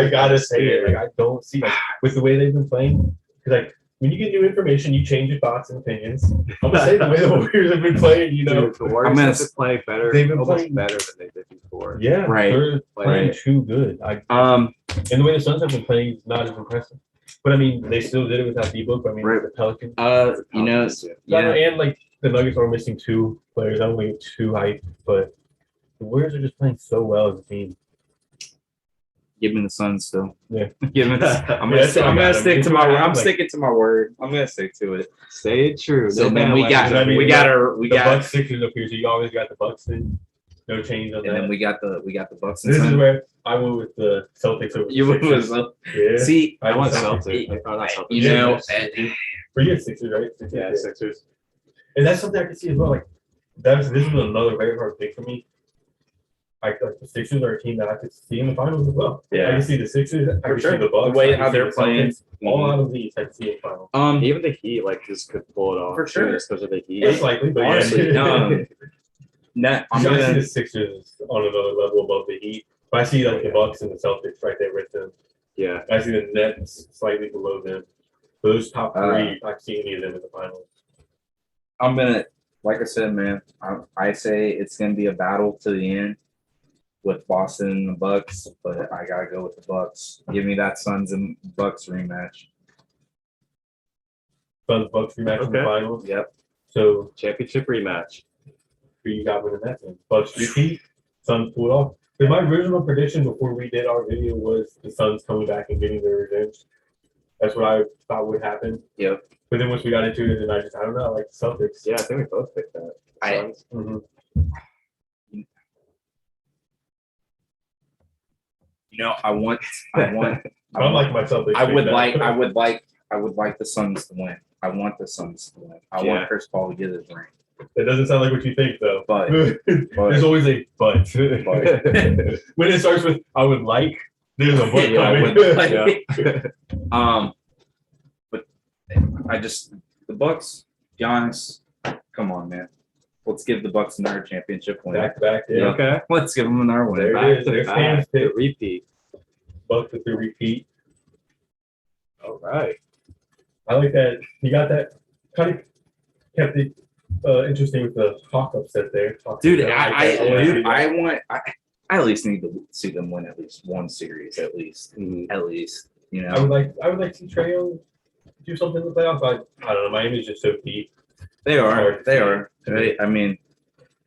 Speaker 6: gotta say it. Like I don't see with the way they've been playing, because like when you get new information, you change your thoughts and opinions. I'm gonna say the way the Warriors have been playing,
Speaker 5: the Warriors have been playing better.
Speaker 6: They've been
Speaker 5: playing better than they did before.
Speaker 6: Yeah,
Speaker 7: right.
Speaker 6: They're playing too good. And the way the Suns have been playing is not as impressive. But I mean, they still did it without D-Book. I mean, the Pelicans.
Speaker 7: And
Speaker 6: like the Nuggets are missing two players. I don't think it's too hype, but the Warriors are just playing so well as a team.
Speaker 7: Give me the Suns still.
Speaker 6: Yeah.
Speaker 7: I'm gonna stick to my word. I'm sticking to my word. I'm gonna stick to it.
Speaker 5: Stay true.
Speaker 7: So then we got
Speaker 6: Bucks Sixers up here. So you always got the Bucks in. No change on that.
Speaker 7: And then we got the Bucks.
Speaker 6: This is where I went with the Celtics over.
Speaker 7: You went with
Speaker 6: yeah.
Speaker 7: See,
Speaker 5: I want Celtics.
Speaker 6: Were you at Sixers, right?
Speaker 5: Yeah, Sixers.
Speaker 6: And that's something I can see as well. Like this is another very hard pick for me. Like the Sixers are a team that I could see in the finals as well.
Speaker 5: Yeah,
Speaker 6: I can see the Sixers. I can see the Bucks.
Speaker 7: The way how they're playing,
Speaker 6: all out of these, I can see in the finals.
Speaker 5: Even the Heat just could pull it off
Speaker 7: for sure.
Speaker 5: Just because of the Heat.
Speaker 6: It's likely, but
Speaker 7: honestly,
Speaker 6: I see the Sixers on another level above the Heat. But I see like the Bucks and the Celtics right there with them.
Speaker 5: Yeah,
Speaker 6: I see the Nets slightly below them. Those top three, I see any of them in the finals.
Speaker 7: I'm gonna, like I said, man. I say it's gonna be a battle to the end with Boston and the Bucks, but I gotta go with the Bucks. Give me that Suns and Bucks rematch.
Speaker 6: Suns Bucks rematch in the finals.
Speaker 7: Yep.
Speaker 6: So
Speaker 5: championship rematch.
Speaker 6: Who you got winning that then? Bucks repeat. Suns pull it off. Because my original prediction before we did our video was the Suns coming back and getting their revenge. That's what I thought would happen.
Speaker 7: Yep.
Speaker 6: But then once we got into it, then I don't know, I like the Celtics.
Speaker 5: Yeah, I think we both picked that. Suns.
Speaker 7: I want.
Speaker 6: I like my Celtics.
Speaker 7: I would like the Suns to win. I want the Suns to win. I want Chris Paul to get his ring.
Speaker 6: That doesn't sound like what you think, though.
Speaker 7: But
Speaker 6: there's always a but. When it starts with "I would like," there's a but coming.
Speaker 7: But the Bucks, Giannis. Come on, man. Let's give the Bucks another championship win.
Speaker 6: Back. Yeah.
Speaker 5: Okay.
Speaker 7: Let's give them another win.
Speaker 6: There it is.
Speaker 5: The repeat.
Speaker 6: Bucks with the repeat.
Speaker 5: All right.
Speaker 6: I like that. You got that. Kind of kept it interesting with the Hawk upset there.
Speaker 7: I at least need to see them win at least one series, at least. At least,
Speaker 6: I would like to see Trae Young do something in the playoffs. I don't know. Miami's just so deep.
Speaker 7: They are. I mean,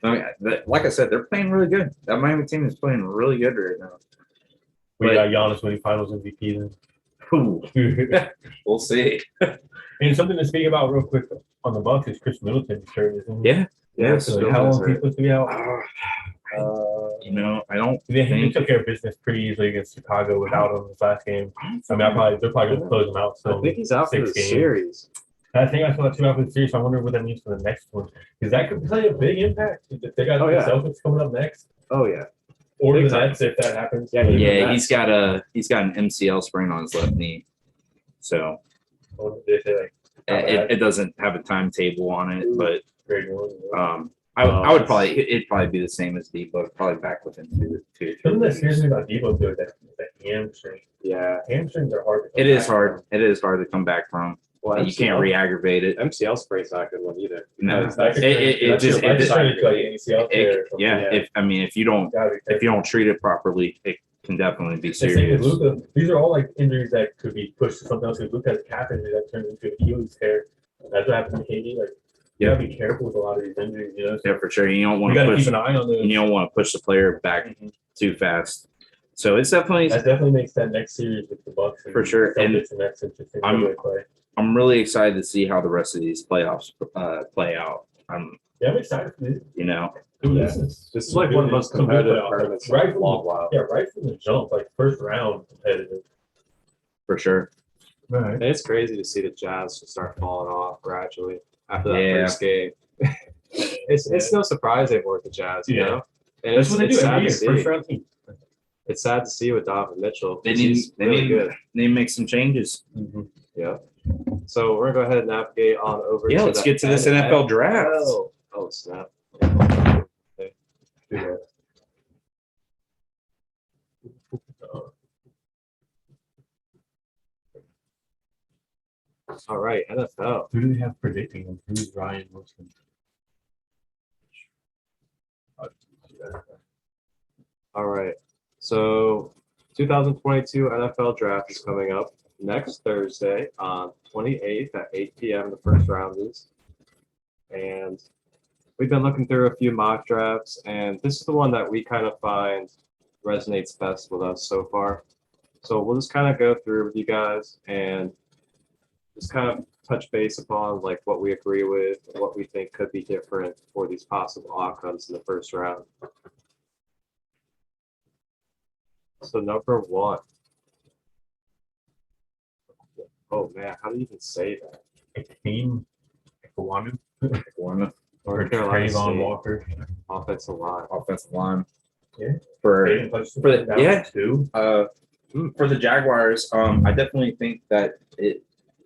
Speaker 7: like I said, they're playing really good. That Miami team is playing really good right now.
Speaker 6: We got Giannis winning Finals MVP then.
Speaker 7: We'll see.
Speaker 6: And something to speak about real quick on the Bucks is Chris Middleton's shirt, isn't he?
Speaker 5: Yeah.
Speaker 6: So how long is he supposed to be out?
Speaker 7: I don't.
Speaker 6: They took care of business pretty easily against Chicago without him this last game. They're probably going to close him out. So
Speaker 5: I think he's out for the series.
Speaker 6: I think I saw 2 out for the series. So I wonder what that means for the next one, because that could play a big impact. If they got the Celtics coming up next.
Speaker 5: Oh yeah.
Speaker 6: Or the Nets if that happens.
Speaker 7: Yeah, he's got an MCL sprain on his left knee. So
Speaker 6: they say
Speaker 7: it doesn't have a timetable on it, but I would probably it'd probably be the same as Debo, probably back within two.
Speaker 6: Something that scares me about Debo though, that hamstring.
Speaker 5: Yeah.
Speaker 6: Hamstrings are hard.
Speaker 7: It is hard. It is hard to come back from.
Speaker 5: Well,
Speaker 7: And you can't re-aggravate it.
Speaker 5: MCL sprain's not a good one either.
Speaker 7: No,
Speaker 5: That's-
Speaker 7: it just
Speaker 6: Yeah.
Speaker 7: If you don't treat it properly, it can definitely be
Speaker 6: Same
Speaker 7: serious.
Speaker 6: with Luka. These are all like injuries that could be pushed to something else. Luka has a calf injury that turns into an Achilles tear. That's what happened to KD. Like, you gotta be careful with a lot of these injuries. You know,
Speaker 7: Yeah, for sure. You don't
Speaker 6: you
Speaker 7: want to
Speaker 6: gotta
Speaker 7: push.
Speaker 6: keep an eye on those.
Speaker 7: You don't want to push the player back too fast. So it's definitely.
Speaker 6: That definitely makes that next series with the Bucks and
Speaker 7: For sure.
Speaker 6: And
Speaker 7: And
Speaker 6: that's interesting.
Speaker 7: I'm-
Speaker 6: way to play.
Speaker 7: I'm really excited to see how the rest of these playoffs play out. I'm
Speaker 6: excited.
Speaker 7: you know.
Speaker 5: This is like one of the most competitive tournaments
Speaker 6: Right
Speaker 5: in a
Speaker 6: from
Speaker 5: long while.
Speaker 6: Yeah, right from the jump, like first round competitive.
Speaker 7: For sure.
Speaker 6: Right.
Speaker 5: And it's crazy to see the Jazz just start falling off gradually after that
Speaker 7: Yeah.
Speaker 5: first game. It's no surprise they weren't the Jazz, you
Speaker 6: Yeah.
Speaker 5: know? And
Speaker 6: That's what they do
Speaker 5: sad
Speaker 6: every
Speaker 5: to
Speaker 6: year.
Speaker 5: see.
Speaker 6: First round team.
Speaker 5: It's sad to see with Donovan Mitchell.
Speaker 7: They
Speaker 5: 'cause
Speaker 7: need
Speaker 5: he's really good.
Speaker 7: they need to make some changes.
Speaker 5: Yeah. So we're gonna go ahead and navigate on over.
Speaker 7: Yeah,
Speaker 5: to
Speaker 7: let's
Speaker 5: the
Speaker 7: get to this NFL draft.
Speaker 5: Oh snap! Okay. All right, NFL.
Speaker 6: Who do they have predicting them? Who's Ryan Wilson?
Speaker 5: All right. So 2022 NFL draft is coming up next Thursday on 28th at 8 p.m. The first round is. And we've been looking through a few mock drafts, and this is the one that we kind of find resonates best with us so far. So we'll just kind of go through with you guys and just kind of touch base upon like what we agree with and what we think could be different for these possible outcomes in the first round. So number one. Oh man, how do you even say that?
Speaker 6: Team Kawanu
Speaker 7: One
Speaker 6: or
Speaker 5: Carolina
Speaker 6: Trayvon
Speaker 5: State.
Speaker 6: Walker.
Speaker 5: Offensive line.
Speaker 7: offensive line.
Speaker 6: Yeah.
Speaker 7: For
Speaker 6: Hayden Hutchinson
Speaker 7: for the-
Speaker 6: down
Speaker 7: yeah.
Speaker 6: two.
Speaker 7: For the Jaguars, I definitely think that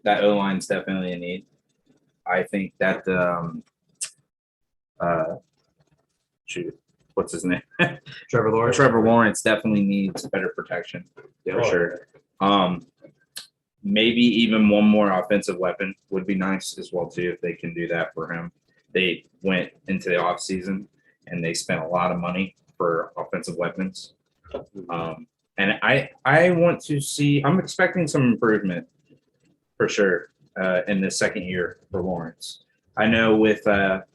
Speaker 7: that O line's definitely a need. I think that what's his name?
Speaker 5: Trevor Lawrence.
Speaker 7: Trevor Lawrence definitely needs better protection for sure. Maybe even one more offensive weapon would be nice as well too if they can do that for him. They went into the offseason and they spent a lot of money for offensive weapons. And I want to see. I'm expecting some improvement for sure in the second year for Lawrence. I know with at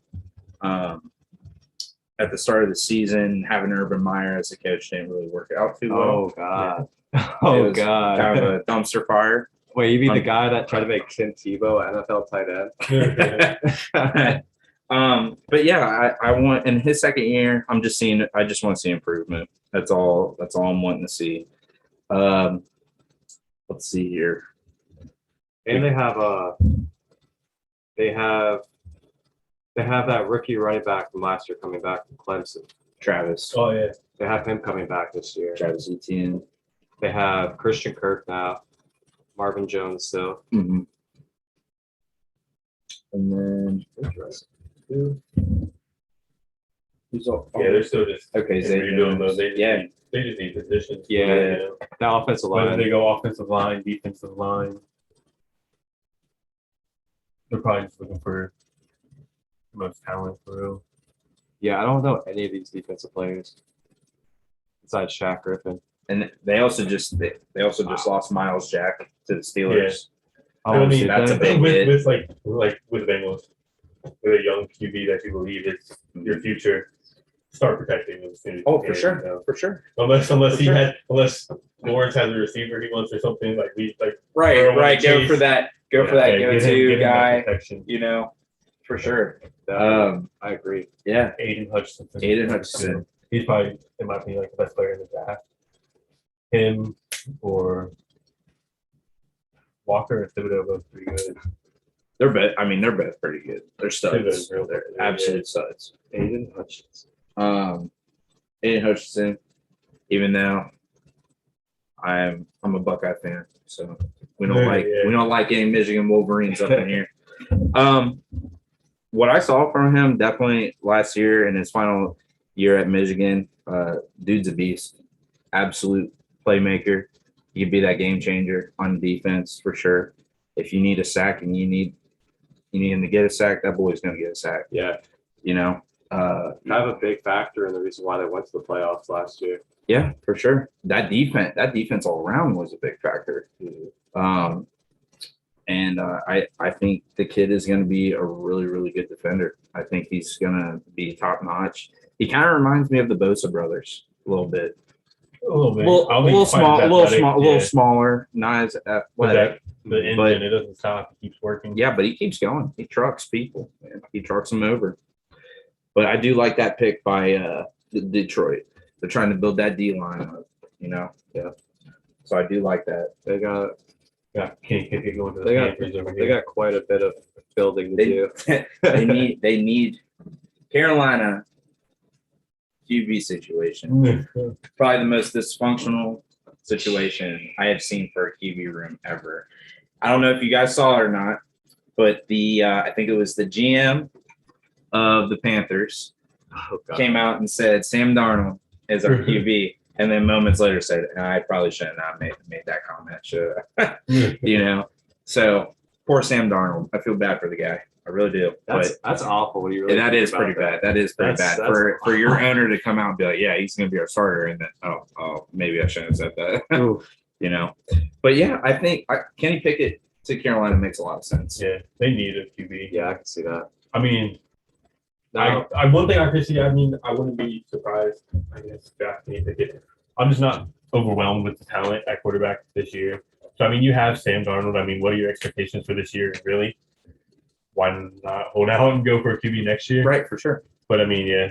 Speaker 7: the start of the season, having Urban Meyer as a coach didn't really work out too well.
Speaker 5: Oh god.
Speaker 7: It
Speaker 5: Oh
Speaker 7: was
Speaker 5: god.
Speaker 7: kind of a dumpster fire.
Speaker 5: Wait, you mean the guy that tried to make Tim Tebow NFL tight end?
Speaker 7: But yeah, I want in his second year. I just want to see improvement. That's all I'm wanting to see. Let's see here.
Speaker 5: And they have that rookie running back from last year coming back from Clemson.
Speaker 7: Travis
Speaker 6: Oh yeah.
Speaker 5: They have him coming back this year.
Speaker 7: Travis Etienne.
Speaker 5: They have Christian Kirk now, Marvin Jones still.
Speaker 7: Mm-hmm. And then
Speaker 5: Interesting.
Speaker 7: who's all?
Speaker 6: Yeah, they're still just
Speaker 7: Okay, Zay
Speaker 6: redoing
Speaker 7: Jones.
Speaker 6: those. They just need positions.
Speaker 5: Yeah.
Speaker 6: You know?
Speaker 5: That offensive
Speaker 6: Whether
Speaker 5: line.
Speaker 6: they go offensive line, defensive line, they're probably just looking for the most talent for real.
Speaker 5: Yeah, I don't know any of these defensive players besides Shaq Griffin.
Speaker 7: And they also just lost Miles Jack to the Steelers.
Speaker 6: I mean,
Speaker 5: did
Speaker 7: that's
Speaker 5: they?
Speaker 7: a big hit.
Speaker 6: with with the Bengals, with a young QB that you believe is your future. Start protecting him as soon as
Speaker 7: Oh,
Speaker 6: you
Speaker 7: for
Speaker 6: can,
Speaker 7: sure,
Speaker 6: you know?
Speaker 7: for sure.
Speaker 6: Unless
Speaker 7: For sure.
Speaker 6: unless Lawrence has a receiver he wants or something like we like.
Speaker 7: Right.
Speaker 6: Or
Speaker 7: Go
Speaker 6: Chase.
Speaker 7: for that. Go
Speaker 6: get
Speaker 7: to
Speaker 6: him that
Speaker 7: guy.
Speaker 6: protection.
Speaker 7: You know, for sure.
Speaker 5: I agree.
Speaker 7: Yeah.
Speaker 6: Aiden Hutchinson.
Speaker 7: Aiden Hutchinson.
Speaker 6: He's probably, in my opinion, like the best player in the draft. Him or Walker and Thibodeau are both pretty good.
Speaker 7: They're both pretty good. They're studs.
Speaker 6: Thibodeau's real
Speaker 7: They're
Speaker 6: good.
Speaker 7: absolute studs.
Speaker 5: Aiden Hutchinson.
Speaker 7: Aiden Hutchinson, even though I'm a Buckeye fan, so we don't like any Michigan Wolverines up in here. what I saw from him definitely last year in his final year at Michigan, dude's a beast. Absolute playmaker. He could be that game changer on defense for sure. If you need a sack and you need him to get a sack, that boy's going to get a sack.
Speaker 5: Yeah.
Speaker 7: Kind
Speaker 5: of a big factor in the reason why they went to the playoffs last year.
Speaker 7: Yeah, for sure. That defense all around was a big factor. And I think the kid is going to be a really, really good defender. I think he's going to be top notch. He kind of reminds me of the Bosa brothers a little bit.
Speaker 6: A little bit.
Speaker 7: A little smaller, not as athletic.
Speaker 6: The engine, it doesn't stop. It keeps working.
Speaker 7: Yeah, but he keeps going. He trucks people. Man. He trucks them over. But I do like that pick by Detroit. They're trying to build that D line up, Yeah. So I do like that.
Speaker 5: They got
Speaker 6: Kenny Pickett going to the Panthers over here.
Speaker 5: They got quite a bit of building to do.
Speaker 7: They need Carolina QB situation. Probably the most dysfunctional situation I have seen for a QB room ever. I don't know if you guys saw it or not, but I think it was the GM of the Panthers came out and said Sam Darnold is our QB, and then moments later said, I probably shouldn't have made that comment. So poor Sam Darnold. I feel bad for the guy. I really do.
Speaker 5: That's awful. What do you really?
Speaker 7: That is pretty bad. That is pretty bad for your owner to come out and be like, yeah, he's going to be our starter, and then maybe I shouldn't have said that. But yeah, I think Kenny Pickett to Carolina makes a lot of sense.
Speaker 6: Yeah, they need a QB.
Speaker 5: Yeah, I can see that.
Speaker 6: I mean, one thing I could see. I mean, I wouldn't be surprised. I guess Kenny Pickett. I'm just not overwhelmed with the talent at quarterback this year. So I mean, you have Sam Darnold. I mean, what are your expectations for this year? Really? Why not hold out and go for a QB next year?
Speaker 7: Right, for sure.
Speaker 6: But I mean, yeah.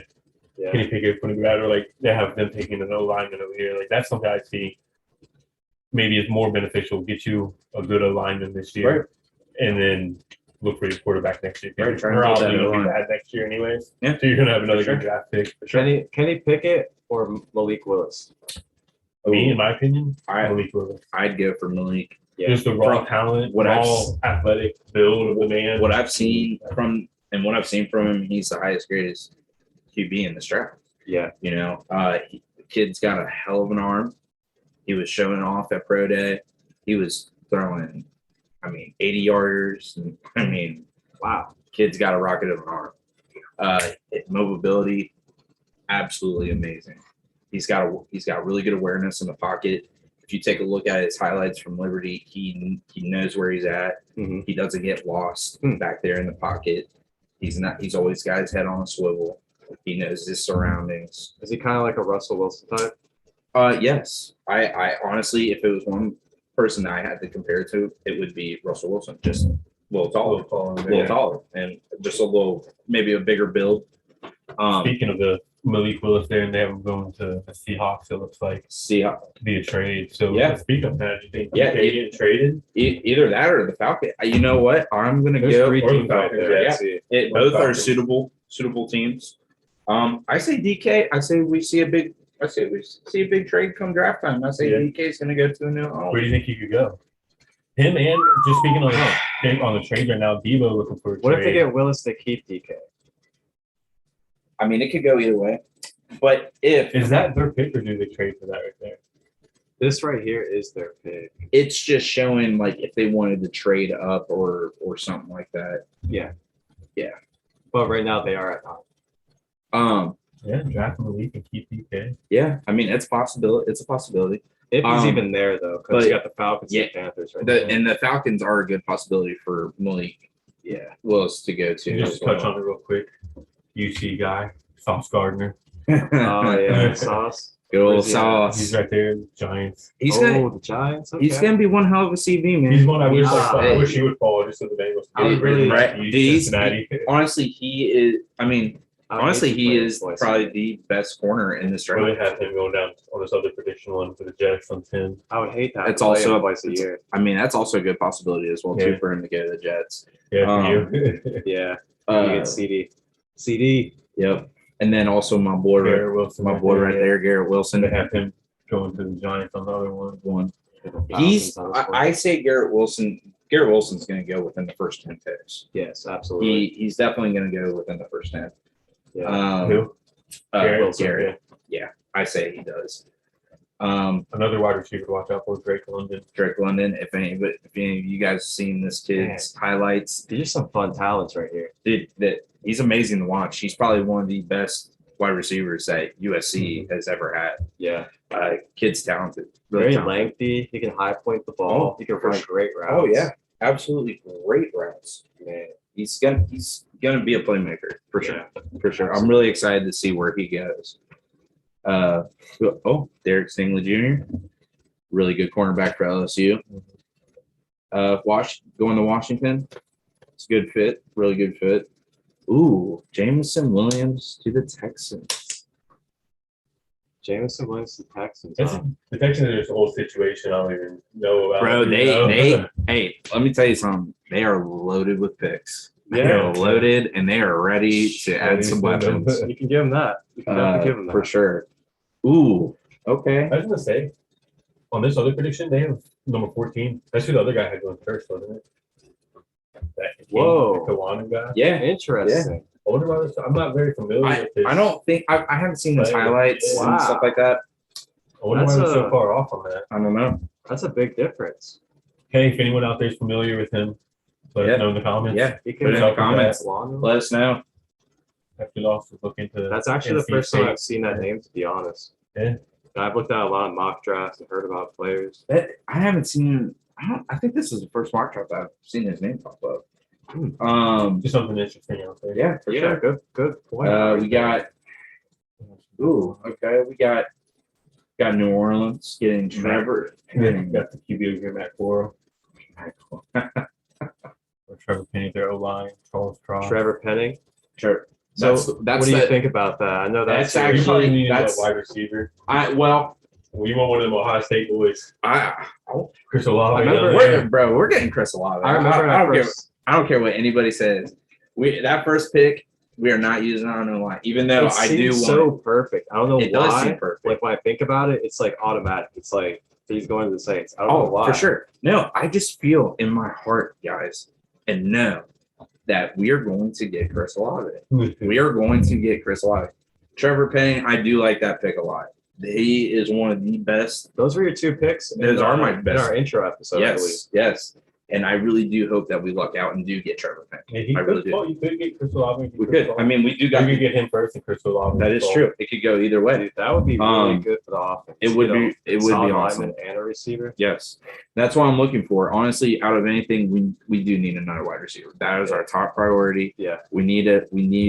Speaker 6: Kenny Pickett putting it out, or like they have them taking an O-lineman over here. Like that's something I see maybe is more beneficial. Get you a good O-lineman this year,
Speaker 7: right,
Speaker 6: and then look for your quarterback next year.
Speaker 7: Right,
Speaker 6: we're obviously going to be bad next year anyways.
Speaker 7: Yeah.
Speaker 6: So you're going to have another good draft pick.
Speaker 5: For sure. Kenny Pickett or Malik Willis?
Speaker 6: Me, in my opinion,
Speaker 7: Malik Willis. I'd go for Malik.
Speaker 6: Yeah. Just the raw talent, raw athletic build of the man.
Speaker 7: What I've seen from him, he's the highest graded QB in this draft.
Speaker 5: Yeah.
Speaker 7: The kid's got a hell of an arm. He was showing off at Pro Day. He was throwing, 80-yarders. Wow. Kid's got a rocket of an arm. Mobility, absolutely amazing. He's got really good awareness in the pocket. If you take a look at his highlights from Liberty, he knows where he's at.
Speaker 5: Mm-hmm.
Speaker 7: He doesn't get lost back there in the pocket. He's always got his head on a swivel. He knows his surroundings.
Speaker 5: Is he kind of like a Russell Wilson type?
Speaker 7: Yes. I honestly, if it was one person that I had to compare it to, it would be Russell Wilson. Just a little taller, and just maybe a bigger build.
Speaker 6: Speaking of the Malik Willis there, and they have him going to the Seahawks, it looks like.
Speaker 7: Seahawks.
Speaker 6: To be a trade. So, speak of that. Do you think
Speaker 7: they
Speaker 6: get traded?
Speaker 7: Either that or the Falcon. You know what? I'm going to go. 3 teams out there. Both are suitable teams. I say DK. I say we see a big trade come draft time. I say DK is going to go to a new home.
Speaker 6: Where do you think he could go? Him and just speaking on the trade right now, Debo looking for a trade.
Speaker 5: What if they get Willis to keep DK?
Speaker 7: It could go either way. But
Speaker 6: is that their pick or do they trade for that right there?
Speaker 5: This right here is their pick.
Speaker 7: It's just showing like if they wanted to trade up or something like that.
Speaker 5: Yeah.
Speaker 7: Yeah.
Speaker 5: But right now they are at top.
Speaker 6: Draft Malik and keep DK.
Speaker 7: Yeah, it's possibility. It's a possibility.
Speaker 5: If he's even there though, because you got the Falcons and Panthers right there.
Speaker 7: And the Falcons are a good possibility for Malik.
Speaker 5: Yeah.
Speaker 7: Willis to go to.
Speaker 6: Just touch on it real quick. UC guy, Sauce Gardner.
Speaker 5: Oh yeah, Sauce.
Speaker 7: Good old Sauce.
Speaker 6: He's right there, Giants.
Speaker 5: The Giants. Okay.
Speaker 7: He's gonna be one hell of a CB, man.
Speaker 6: He's one I wish he would fall just so the Bengals.
Speaker 5: I would really
Speaker 7: honestly, he is. Honestly, he is probably the best corner in this draft.
Speaker 6: Really have him going down on this other traditional one for the Jets on 10.
Speaker 5: I would hate that.
Speaker 7: It's also
Speaker 5: twice a year.
Speaker 7: That's also a good possibility as well too for him to go to the Jets.
Speaker 6: Yeah, for you.
Speaker 5: Yeah. You get CD.
Speaker 7: Yep. And then also my boy
Speaker 6: Garrett Wilson.
Speaker 7: Right there, Garrett Wilson.
Speaker 6: To have him going to the Giants on the other one.
Speaker 7: I say Garrett Wilson Garrett Wilson's going to go within the first 10 picks.
Speaker 5: Yes, absolutely.
Speaker 7: He's definitely going to go within the first 10.
Speaker 5: Yeah.
Speaker 6: Who? Garrett Wilson,
Speaker 7: Garrett. Yeah, I say he does.
Speaker 6: Another wide receiver to watch out for, Drake London.
Speaker 7: Drake London. If any of you guys seen this kid's highlights,
Speaker 5: These are some fun talents right here.
Speaker 7: dude, that he's amazing to watch. He's probably one of the best wide receivers that USC has ever had.
Speaker 5: Yeah.
Speaker 7: Kid's talented.
Speaker 5: Very
Speaker 7: talented.
Speaker 5: lengthy. He can high point the ball.
Speaker 7: Oh,
Speaker 5: he can
Speaker 7: for
Speaker 5: run
Speaker 7: sure.
Speaker 5: great routes.
Speaker 7: Oh yeah, absolutely great routes. Man, he's gonna be a playmaker for sure. For sure. I'm really excited to see where he goes. Derek Stingley Jr., really good cornerback for LSU. Going to Washington. It's a good fit, really good fit. Ooh, Jameson Williams to the Texans.
Speaker 5: Jameson Williams, the Texans.
Speaker 6: The Texans are this whole situation I don't even know about.
Speaker 7: Bro,
Speaker 6: they
Speaker 7: hey, let me tell you something. They are loaded with picks. They
Speaker 6: Yeah.
Speaker 7: are loaded and they are ready to add some weapons.
Speaker 5: You can give him that. You can definitely give him that.
Speaker 7: For sure. Ooh, okay.
Speaker 6: I was gonna say, on this other prediction, they have number 14. That's who the other guy had going first, wasn't it? That
Speaker 5: Whoa.
Speaker 6: Kawana guy.
Speaker 7: Yeah.
Speaker 5: Interesting.
Speaker 6: I wonder about this. I'm not very familiar with this.
Speaker 7: I don't think I haven't seen his highlights
Speaker 5: Wow.
Speaker 7: and stuff like that.
Speaker 6: I wonder why
Speaker 5: That's
Speaker 6: we're so far off on that.
Speaker 7: I don't know.
Speaker 5: That's a big difference.
Speaker 6: Hey, if anyone out there is familiar with him, let us know in the comments.
Speaker 7: Yeah,
Speaker 5: He
Speaker 7: put it in
Speaker 6: help
Speaker 7: the
Speaker 6: with
Speaker 7: comments.
Speaker 5: Lano?
Speaker 7: Let us know.
Speaker 6: After lost, look into.
Speaker 5: That's actually the
Speaker 6: NC
Speaker 5: first time
Speaker 6: State.
Speaker 5: I've seen that name, to be honest.
Speaker 6: Yeah.
Speaker 5: I've looked at a lot of mock drafts and heard about players.
Speaker 7: I haven't seen. I think this is the first mock draft I've seen his name pop up.
Speaker 6: Just something interesting out there.
Speaker 7: Yeah, for sure.
Speaker 5: Good point.
Speaker 7: We got. Ooh, okay. We got New Orleans getting Trevor.
Speaker 6: Got the QB here, Matt Corral. Or Trevor Penny, their O-line, Charles Cross.
Speaker 5: Trevor Penning.
Speaker 7: Sure.
Speaker 5: So
Speaker 7: That's
Speaker 5: what do you think about that? I know that's
Speaker 7: That's actually-
Speaker 6: You probably need a
Speaker 7: that's-
Speaker 6: wide receiver.
Speaker 7: Well,
Speaker 6: Well, you want one of them Ohio State boys, Chris Olave.
Speaker 5: I remember-
Speaker 6: down there.
Speaker 7: we're getting Chris Olave.
Speaker 5: I remember
Speaker 7: I
Speaker 5: at
Speaker 7: don't care.
Speaker 5: first.
Speaker 7: I don't care what anybody says. That first pick, we are not using on the line, even though
Speaker 5: It
Speaker 7: I do
Speaker 5: seems
Speaker 7: want
Speaker 5: so perfect. I don't know
Speaker 7: it. Does
Speaker 5: why.
Speaker 7: seem perfect.
Speaker 5: Like when I think about it, it's like automatic. It's like he's going to the Saints. I don't know why.
Speaker 7: For sure. No, I just feel in my heart, guys, and know that we are going to get Chris Olave. We are going to get Chris Olave. Trevor Penning, I do like that pick a lot. He is one of the best.
Speaker 5: Those were your two picks.
Speaker 7: Those are my
Speaker 5: in
Speaker 7: best.
Speaker 5: our intro episode. I believe.
Speaker 7: Yes. And I really do hope that we luck out and do get Trevor Penning.
Speaker 6: Yeah, he
Speaker 7: I really
Speaker 6: could,
Speaker 7: do.
Speaker 6: you could get Chris Olave.
Speaker 7: We could. I mean, we do
Speaker 6: you
Speaker 7: got.
Speaker 6: could get him first and Chris Olave.
Speaker 7: That is true. It could go either way.
Speaker 5: Dude, that would be really good for the offense.
Speaker 7: It would
Speaker 5: You know,
Speaker 7: be. It would
Speaker 5: solid
Speaker 7: be awesome.
Speaker 5: lineman and a receiver.
Speaker 7: Yes, that's what I'm looking for. Honestly, out of anything, we do need another wide receiver. That is our top priority.
Speaker 5: Yeah.
Speaker 7: We need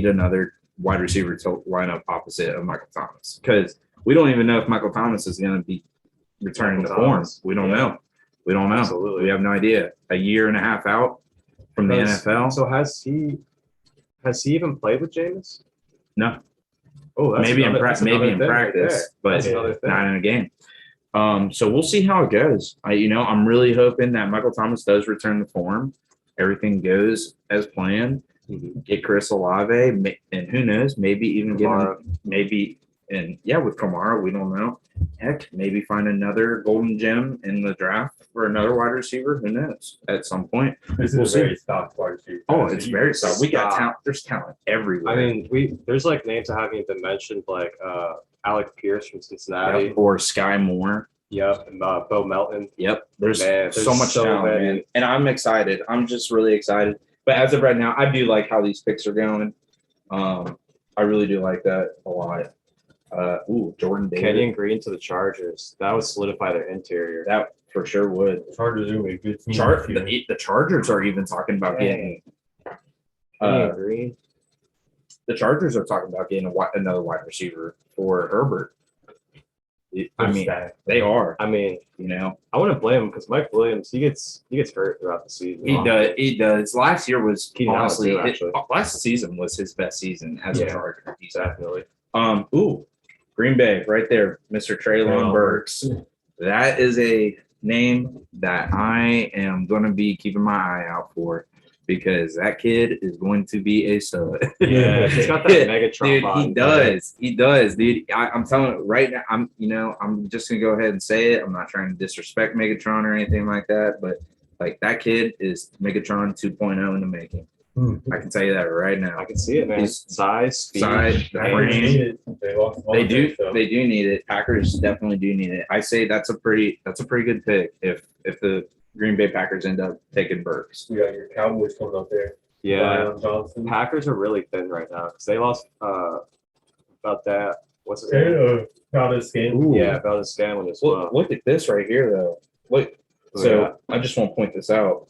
Speaker 7: another wide receiver to line up opposite of Michael Thomas, because we don't even know if Michael Thomas is going to be returning to
Speaker 5: Michael
Speaker 7: form.
Speaker 5: Thomas.
Speaker 7: We don't
Speaker 5: Yeah.
Speaker 7: know. We don't know.
Speaker 5: Absolutely.
Speaker 7: We have no idea. A year and a half out from the NFL.
Speaker 5: So has he even played with Jameis?
Speaker 7: No.
Speaker 5: Oh, that's
Speaker 7: maybe
Speaker 5: another,
Speaker 7: in
Speaker 5: that's another
Speaker 7: practice,
Speaker 5: thing right there.
Speaker 7: but
Speaker 5: That's another thing.
Speaker 7: not in a game. So we'll see how it goes. I'm really hoping that Michael Thomas does return to form. Everything goes as planned. Get Chris Olave, and who knows, maybe even
Speaker 5: Kamara.
Speaker 7: with Kamara, we don't know. Heck, maybe find another golden gem in the draft for another wide receiver. Who knows? At some point.
Speaker 6: This is
Speaker 7: We'll
Speaker 6: a
Speaker 7: see.
Speaker 6: very stocked wide receiver.
Speaker 7: Oh, it's very solid. We got
Speaker 5: Stop.
Speaker 7: talent. There's talent everywhere.
Speaker 5: I mean, there's like names that haven't even been mentioned, like Alec Pierce from Cincinnati.
Speaker 7: or Sky Moore.
Speaker 5: Yep. And Bo Melton.
Speaker 7: Yep. There's
Speaker 5: Man,
Speaker 7: so
Speaker 5: there's
Speaker 7: much
Speaker 5: so
Speaker 7: talent,
Speaker 5: many.
Speaker 7: man. And I'm excited. I'm just really excited. But as of right now, I do like how these picks are going. I really do like that a lot. Jordan Davis.
Speaker 5: Kenyon Green to the Chargers. That would solidify their interior.
Speaker 7: That for sure would.
Speaker 6: Chargers are a good team.
Speaker 7: The Chargers are even talking about getting.
Speaker 5: Kenyon Green.
Speaker 7: The Chargers are talking about getting another wide receiver for Herbert. I mean, they are.
Speaker 5: I mean, I wouldn't blame him because Mike Williams, he gets hurt throughout the season.
Speaker 7: He does. Last year was
Speaker 5: Keenan Allen
Speaker 7: honestly
Speaker 5: too, actually.
Speaker 7: last season was his best season as a
Speaker 5: Yeah.
Speaker 7: Charger.
Speaker 5: Definitely.
Speaker 7: Green Bay, right there, Mr. Treylon Burks. That is a name that I am going to be keeping my eye out for, because that kid is going to be a stud.
Speaker 5: Yeah, he's got that Megatron
Speaker 7: Dude,
Speaker 5: body.
Speaker 7: he does, dude. I'm telling you right now. I'm just gonna go ahead and say it. I'm not trying to disrespect Megatron or anything like that, but Like that kid is Megatron 2.0 in the making. I can tell you that right now.
Speaker 5: I can see it, man.
Speaker 7: He's-
Speaker 5: Size, speed.
Speaker 7: Size, the
Speaker 6: Packers
Speaker 7: frame.
Speaker 6: need it. They lost
Speaker 7: They
Speaker 6: Vontae,
Speaker 7: do.
Speaker 6: so.
Speaker 7: They do need it. Packers definitely do need it. I say that's a pretty good pick if the Green Bay Packers end up taking Burks.
Speaker 6: You got your Cowboys coming up there.
Speaker 5: Yeah.
Speaker 6: Zion Johnson.
Speaker 5: Packers are really thin right now because they lost about that. What's his name?
Speaker 6: Okay, about his skin.
Speaker 5: Yeah, about his Scanlon as well.
Speaker 7: Look at this right here, though. Look. So I just want to point this out.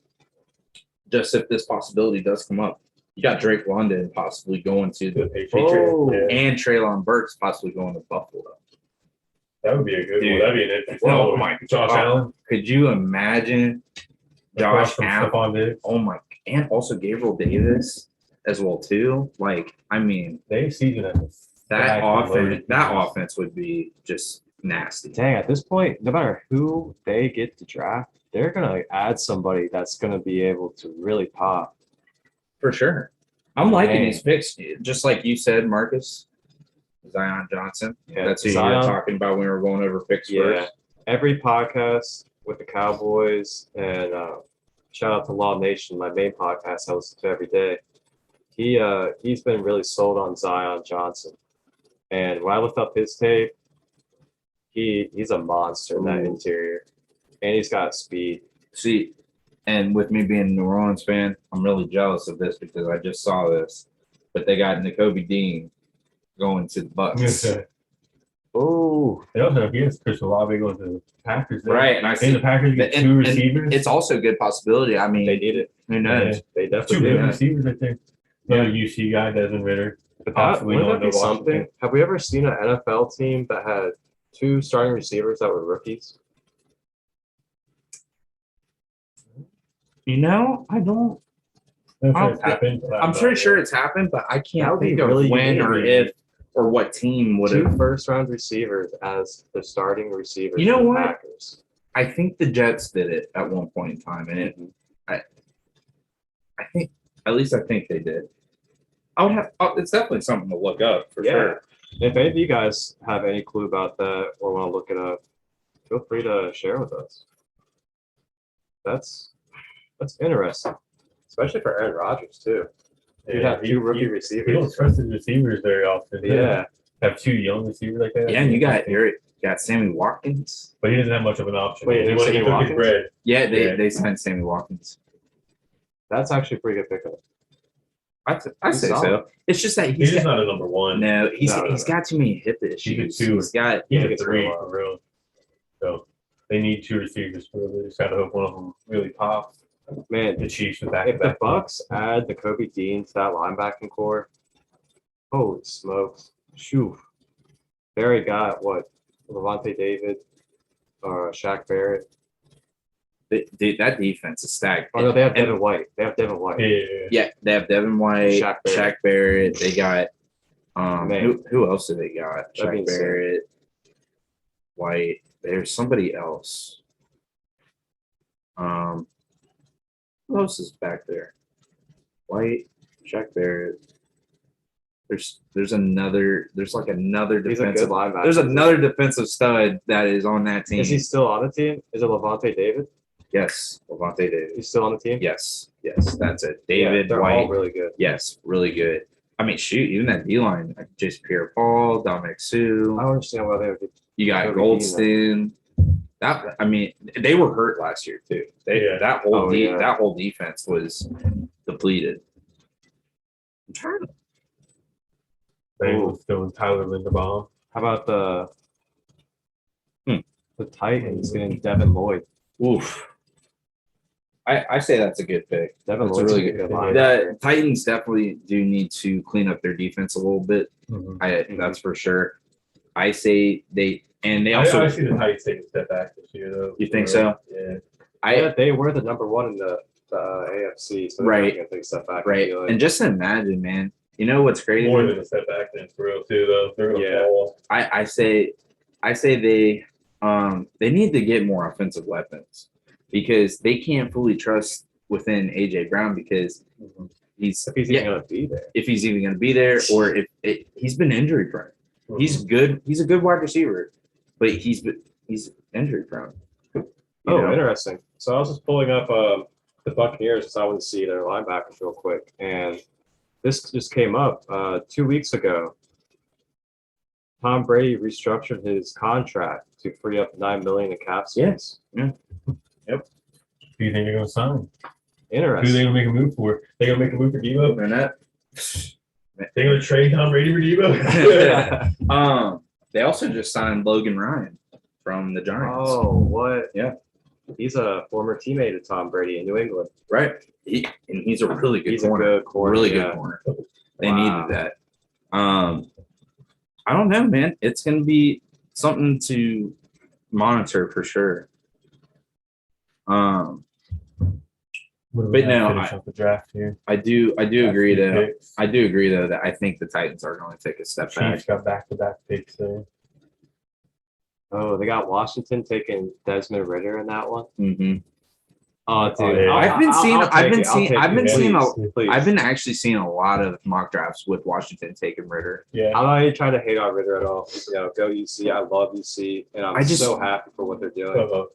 Speaker 7: Just if this possibility does come up, you got Drake London possibly going to the Patriots,
Speaker 5: Oh.
Speaker 7: and Treylon Burks possibly going to Buffalo.
Speaker 6: That would be a good
Speaker 7: Dude.
Speaker 6: one. That'd be an interesting
Speaker 7: Oh
Speaker 6: one.
Speaker 7: my
Speaker 6: Josh
Speaker 7: God.
Speaker 6: Allen.
Speaker 7: Could you imagine
Speaker 6: across
Speaker 7: Josh
Speaker 6: from
Speaker 7: Allen?
Speaker 6: Stephon Diggs.
Speaker 7: Oh my! And also Gabriel Davis as well too. Like I mean,
Speaker 6: They season it.
Speaker 7: that
Speaker 6: Loaded
Speaker 7: offense would be just nasty.
Speaker 5: Dang, at this point, no matter who they get to draft, they're gonna add somebody that's gonna be able to really pop.
Speaker 7: For sure. I'm liking
Speaker 5: Man.
Speaker 7: these picks, just like you said, Marcus. Zion Johnson.
Speaker 5: Yeah,
Speaker 7: That's who you
Speaker 5: Zion.
Speaker 7: were talking about when we were going over picks
Speaker 5: Yeah,
Speaker 7: first.
Speaker 5: every podcast with the Cowboys and shout out to Law Nation, my main podcast I listen to every day. He's been really sold on Zion Johnson, and when I looked up his tape, he's a monster in that
Speaker 7: Ooh.
Speaker 5: interior, and he's got speed.
Speaker 7: See, and with me being a New Orleans fan, I'm really jealous of this because I just saw this. But they got Nakobe Dean going to the Bucks.
Speaker 5: Oh,
Speaker 6: They also have against Chris Olave going to the Packers. There.
Speaker 7: Right, and I
Speaker 6: And
Speaker 7: see
Speaker 6: the Packers get
Speaker 7: and-
Speaker 6: two
Speaker 7: and
Speaker 6: receivers.
Speaker 7: it's also a good possibility. I mean,
Speaker 5: they need it.
Speaker 7: who knows?
Speaker 6: Yeah.
Speaker 5: They
Speaker 6: two
Speaker 5: definitely
Speaker 6: good
Speaker 5: do.
Speaker 7: Yeah.
Speaker 6: receivers, I think. Another UC guy, Desmond Ritter.
Speaker 5: But that,
Speaker 6: Possibly
Speaker 5: wouldn't
Speaker 6: going
Speaker 5: that be
Speaker 6: to Washington.
Speaker 5: something? Have we ever seen an NFL team that had two starting receivers that were rookies?
Speaker 7: You know, I don't.
Speaker 6: I'm sure
Speaker 7: I'll-
Speaker 6: it's happened. but
Speaker 7: I'm
Speaker 6: not
Speaker 7: pretty sure
Speaker 6: sure.
Speaker 7: it's happened, but I
Speaker 5: That
Speaker 7: can't
Speaker 5: would be
Speaker 7: think of
Speaker 5: really
Speaker 7: when or
Speaker 5: unique.
Speaker 7: if or what team would
Speaker 5: Two
Speaker 7: have.
Speaker 5: first-round receivers as the starting receivers.
Speaker 7: You know
Speaker 5: for the
Speaker 7: what?
Speaker 5: Packers.
Speaker 7: I think the Jets did it at one point in time, and I think at least I think they did. I would have. It's definitely something to look up for
Speaker 5: Yeah.
Speaker 7: sure.
Speaker 5: If any of you guys have any clue about that or want to look it up, feel free to share with us. That's interesting, especially for Aaron Rodgers too. You'd have two rookie
Speaker 6: You don't
Speaker 5: receivers.
Speaker 6: trust his receivers very often.
Speaker 5: Yeah,
Speaker 6: Have two young receivers like that.
Speaker 7: Yeah, and you got Sammy Watkins.
Speaker 6: But he doesn't have much of an option.
Speaker 5: Wait,
Speaker 6: he
Speaker 5: there's
Speaker 6: took
Speaker 5: Sammy
Speaker 6: his
Speaker 5: Watkins?
Speaker 6: bread.
Speaker 7: Yeah,
Speaker 6: Yeah.
Speaker 7: they signed Sammy Watkins.
Speaker 5: that's actually a pretty good pickup.
Speaker 7: I
Speaker 5: He's
Speaker 7: say so.
Speaker 5: solid.
Speaker 7: It's just that
Speaker 6: He's
Speaker 7: he's
Speaker 6: just
Speaker 7: got,
Speaker 6: not a number one.
Speaker 7: no, he's
Speaker 5: No.
Speaker 7: got too many hip issues.
Speaker 6: two.
Speaker 7: He's got
Speaker 6: He's
Speaker 5: Yeah,
Speaker 6: a
Speaker 5: it's
Speaker 6: three
Speaker 5: real
Speaker 6: for real. So they need two receivers for They just gotta hope one of them really pops.
Speaker 5: Man,
Speaker 6: The Chiefs with that.
Speaker 5: if the Bucks add the Kobe Dean to that linebacking core, holy smokes! Shoo, they already got what Levante David, Shaq Barrett.
Speaker 7: that defense is stacked.
Speaker 5: Oh no, they have
Speaker 7: And-
Speaker 5: Devin White. They have Devin White.
Speaker 6: Yeah.
Speaker 7: Yeah, they have Devin White,
Speaker 5: Shaq
Speaker 7: Shaq
Speaker 5: Barrett.
Speaker 7: Barrett. They got
Speaker 5: Man.
Speaker 7: who else do they got?
Speaker 5: That'd be
Speaker 7: Shaq
Speaker 5: insane.
Speaker 7: Barrett, White. There's somebody else. Who else is back there? White, Shaq Barrett. There's like another
Speaker 5: He's a good
Speaker 7: defensive.
Speaker 5: linebacker.
Speaker 7: There's another defensive stud that is on that team.
Speaker 5: Is he still on the team? Is it Levante David?
Speaker 7: Yes, Levante Davis.
Speaker 5: He's still on the team.
Speaker 7: Yes, that's it.
Speaker 5: Yeah,
Speaker 7: David
Speaker 5: they're
Speaker 7: White.
Speaker 5: all really good.
Speaker 7: Yes, really good. I mean, shoot, even that D line, like Jason Pierre-Paul, Dominic
Speaker 5: I
Speaker 7: Sue.
Speaker 5: don't understand why they would.
Speaker 7: You got
Speaker 5: Kobe
Speaker 7: Goldston. That I mean, they were hurt last year too.
Speaker 6: Yeah.
Speaker 7: That whole
Speaker 5: Oh, yeah.
Speaker 7: that whole defense was depleted. I'm trying to.
Speaker 6: Bengals still in Tyler Linderbaum.
Speaker 5: How about the
Speaker 7: Hmm.
Speaker 5: the Titans getting Devin Lloyd?
Speaker 7: Oof. I say that's a good pick.
Speaker 5: Devin
Speaker 7: That's a
Speaker 5: Lloyd's
Speaker 7: really
Speaker 5: a
Speaker 7: good.
Speaker 5: good linebacker.
Speaker 7: The Titans definitely do need to clean up their defense a little bit. That's for sure. I say they also.
Speaker 6: I see the Titans take a step back this year, though.
Speaker 7: You think so?
Speaker 6: Yeah.
Speaker 5: Yeah, they were the number one in the AFC, so they're
Speaker 7: Right.
Speaker 5: gonna take a step back. I
Speaker 7: Right.
Speaker 5: feel like.
Speaker 7: And just imagine, man. You know what's crazy?
Speaker 6: More than a step back than for real, too, though. They're going to
Speaker 5: Yeah.
Speaker 6: fall.
Speaker 7: I say they need to get more offensive weapons because they can't fully trust within AJ Brown because he's
Speaker 5: if he's even gonna be there.
Speaker 7: if he's even going to be there or if he's been injury prone. He's good. He's a good wide receiver, but he's injury prone.
Speaker 5: Oh,
Speaker 7: know?
Speaker 5: interesting. So I was just pulling up the Buccaneers because I want to see their linebackers real quick, and this just came up 2 weeks ago. Tom Brady restructured his contract to free up $9 million in cap space.
Speaker 7: Yeah. Yep.
Speaker 6: Who do you think they're going to sign? Who are
Speaker 5: Interesting.
Speaker 6: they going to make a move for? They going to make a move for Debo?
Speaker 7: They're not.
Speaker 6: They going to trade Tom Brady for Debo?
Speaker 7: They also just signed Logan Ryan from the Giants.
Speaker 5: Oh, what?
Speaker 7: Yeah.
Speaker 5: He's a former teammate of Tom Brady in New England.
Speaker 7: Right. He's a really good
Speaker 5: He's
Speaker 7: corner.
Speaker 5: a good corner.
Speaker 7: Really
Speaker 5: yeah.
Speaker 7: good corner. They
Speaker 5: Wow.
Speaker 7: needed that. I don't know, man. It's going to be something to monitor for sure.
Speaker 6: What do we
Speaker 7: But
Speaker 6: have
Speaker 7: no,
Speaker 6: finish up the draft here?
Speaker 7: I do agree
Speaker 6: Draft
Speaker 7: though.
Speaker 6: picks.
Speaker 7: I do agree though that I think the Titans are going to take a step back.
Speaker 6: Chiefs got back-to-back picks there.
Speaker 5: Oh, they got Washington taking Desmond Ritter in that one.
Speaker 7: Mm-hmm.
Speaker 5: Oh, dude.
Speaker 6: yeah.
Speaker 7: I've been actually seeing a lot of mock drafts with Washington taking Ritter.
Speaker 6: Yeah.
Speaker 5: I'm not even trying to hate on Ritter at all. You know, go UC. I love UC, and I'm
Speaker 7: I just-
Speaker 5: so happy for what they're doing.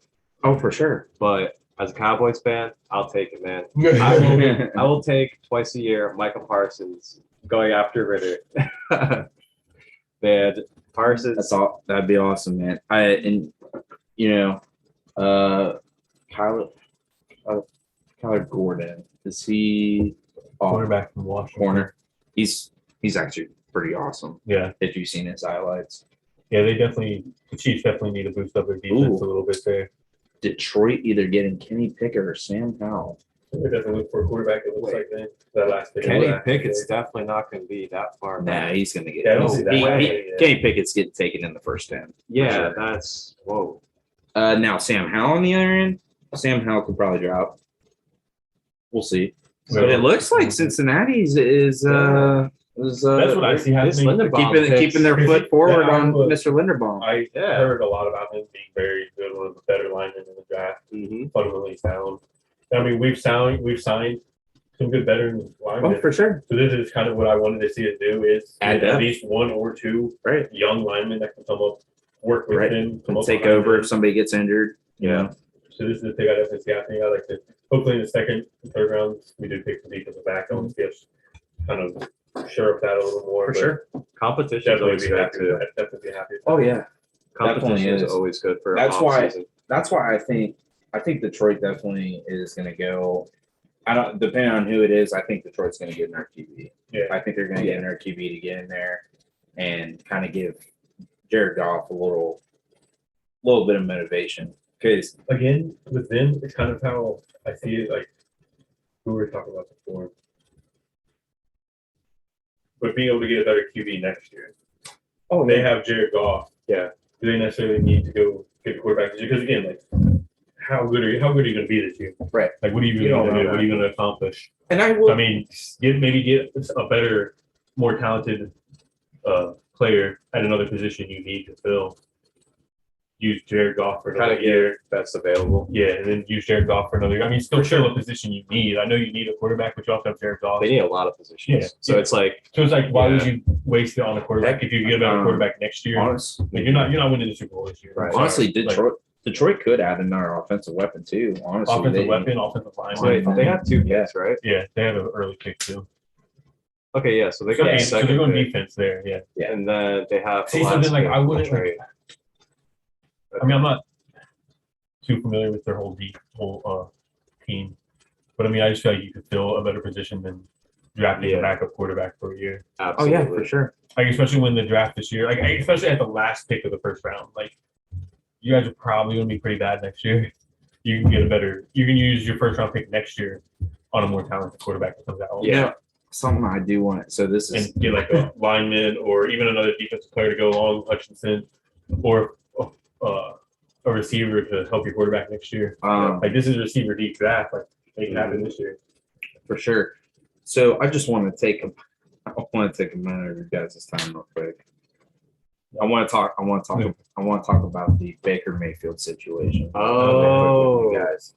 Speaker 7: Oh, for sure.
Speaker 5: But as a Cowboys fan, I'll take it, man.
Speaker 6: Yeah.
Speaker 5: I will take twice a year Michael Parsons going after Ritter. Man, Parsons.
Speaker 7: That's all. That'd be awesome, man. Kyler Gordon, is he
Speaker 6: Quarterback from Washington.
Speaker 7: corner? He's actually pretty awesome.
Speaker 6: Yeah.
Speaker 7: If you've seen his highlights.
Speaker 6: Yeah, the Chiefs definitely need to boost up their defense
Speaker 7: Ooh.
Speaker 6: a little bit there.
Speaker 7: Detroit either getting Kenny Pickett or Sam Howell.
Speaker 6: They're definitely looking for a quarterback, it looks like that last pick.
Speaker 5: Kenny Pickett's definitely not going to be that far.
Speaker 7: Nah, he's gonna get.
Speaker 6: Yeah, I don't see that way, yeah.
Speaker 7: Kenny Pickett's getting taken in the first 10.
Speaker 5: Yeah,
Speaker 7: sure.
Speaker 5: that's whoa.
Speaker 7: Now Sam Howell on the other end. Sam Howell could probably drop. We'll see.
Speaker 6: Well,
Speaker 7: But it looks like Cincinnati's is
Speaker 6: that's what I see
Speaker 5: This
Speaker 6: happening.
Speaker 5: Linderbaum
Speaker 7: keeping their
Speaker 6: Is
Speaker 7: foot
Speaker 6: he-
Speaker 7: forward
Speaker 6: yeah,
Speaker 7: on
Speaker 6: look,
Speaker 7: Mr. Linderbaum.
Speaker 6: I
Speaker 5: Yeah.
Speaker 6: heard a lot about him being very good, one of the better linemen in the draft.
Speaker 5: Mm-hmm.
Speaker 6: Fundamentally sound. I mean, we've signed some good veteran linemen.
Speaker 7: Oh, for sure.
Speaker 6: So this is kind of what I wanted to see it do is
Speaker 7: Add
Speaker 6: get at
Speaker 7: depth.
Speaker 6: least one or two
Speaker 7: Right.
Speaker 6: young linemen that can come up, work with
Speaker 7: Right.
Speaker 6: him, come
Speaker 7: And
Speaker 6: up
Speaker 7: take
Speaker 6: behind
Speaker 7: over
Speaker 6: him.
Speaker 7: if somebody gets injured. You know.
Speaker 6: So this is the thing I definitely see happening. I like to hopefully in the second and third rounds we do pick the defensive back. I want to see us kind of shore up that a little more.
Speaker 7: For
Speaker 6: but
Speaker 7: sure.
Speaker 5: Competition is
Speaker 6: Definitely
Speaker 5: always
Speaker 6: be
Speaker 5: good
Speaker 6: happy with
Speaker 5: too.
Speaker 6: that. Definitely be happy with
Speaker 7: Oh
Speaker 6: that.
Speaker 7: yeah.
Speaker 5: Competition
Speaker 7: Definitely
Speaker 5: is
Speaker 7: is.
Speaker 5: always good for
Speaker 7: That's
Speaker 5: off
Speaker 7: why-
Speaker 5: season.
Speaker 7: That's why I think Detroit definitely is going to go. I don't depending on who it is. I think Detroit's going to get an RQB.
Speaker 6: Yeah.
Speaker 7: I think they're going to get an RQB to get in there and kind of give Jared Goff a little bit of motivation because
Speaker 6: Again, with them, it's kind of how I see it. Like who we were talking about before, but being able to get a better QB next year.
Speaker 7: oh
Speaker 6: They have Jared Goff.
Speaker 5: Yeah.
Speaker 6: Do they necessarily need to go get a quarterback? Because again, like how good are you going to be this year?
Speaker 7: Right.
Speaker 6: Like what are you really
Speaker 7: You don't
Speaker 6: going to
Speaker 7: know
Speaker 6: do? What are you
Speaker 7: that.
Speaker 6: going to accomplish?
Speaker 7: and I will.
Speaker 6: I mean, get a better, more talented player at another position you need to fill. Use Jared Goff for
Speaker 5: Kind
Speaker 6: another
Speaker 5: of
Speaker 6: year.
Speaker 5: gear that's available.
Speaker 6: Yeah, and then use Jared Goff for another year. I mean, still fill a position you need. I know you need a quarterback, but you also have Jared Goff.
Speaker 5: They need a lot of positions.
Speaker 6: Yeah.
Speaker 5: So it's like
Speaker 6: So it's like, why would
Speaker 5: Yeah.
Speaker 6: you waste it on a quarterback if you get a better quarterback next year?
Speaker 7: honest,
Speaker 6: Like you're not winning the Super Bowl this year.
Speaker 5: Right.
Speaker 6: Sorry.
Speaker 7: honestly,
Speaker 6: Like,
Speaker 7: Detroit could add another offensive weapon too. Honestly,
Speaker 6: offensive
Speaker 7: they-
Speaker 6: weapon, offensive line.
Speaker 5: so they got two
Speaker 7: Yeah.
Speaker 5: picks, right?
Speaker 6: Yeah, they have an early pick too.
Speaker 5: Okay, yeah. So they got
Speaker 7: Yeah,
Speaker 5: the
Speaker 6: So they're
Speaker 5: second
Speaker 6: going
Speaker 5: pick,
Speaker 6: defense there. Yeah.
Speaker 7: Yeah.
Speaker 5: and then they have. the
Speaker 6: See, so
Speaker 5: last
Speaker 6: then like
Speaker 5: pick
Speaker 6: I
Speaker 5: in
Speaker 6: wouldn't.
Speaker 5: trade.
Speaker 6: I mean, I'm not too familiar with their whole team, but I mean, I just feel like you could fill a better position than drafting
Speaker 5: Yeah.
Speaker 6: a backup quarterback for a year.
Speaker 7: Oh
Speaker 5: Absolutely.
Speaker 7: yeah, for sure.
Speaker 6: Like especially when the draft this year, like especially at the last pick of the first round, like you guys are probably going to be pretty bad next year. You can get a better. You can use your first round pick next year on a more talented quarterback that comes out.
Speaker 7: You know, something I do want. So this is
Speaker 6: And get like a lineman or even another defensive player to go along with Hutchinson, or a receiver to help your quarterback next year. Like this is a receiver deep draft. Like it can happen this year.
Speaker 7: for sure. So I just want to take a minute of your guys' time real quick. I want to talk about the Baker Mayfield situation.
Speaker 5: Oh.
Speaker 7: You guys.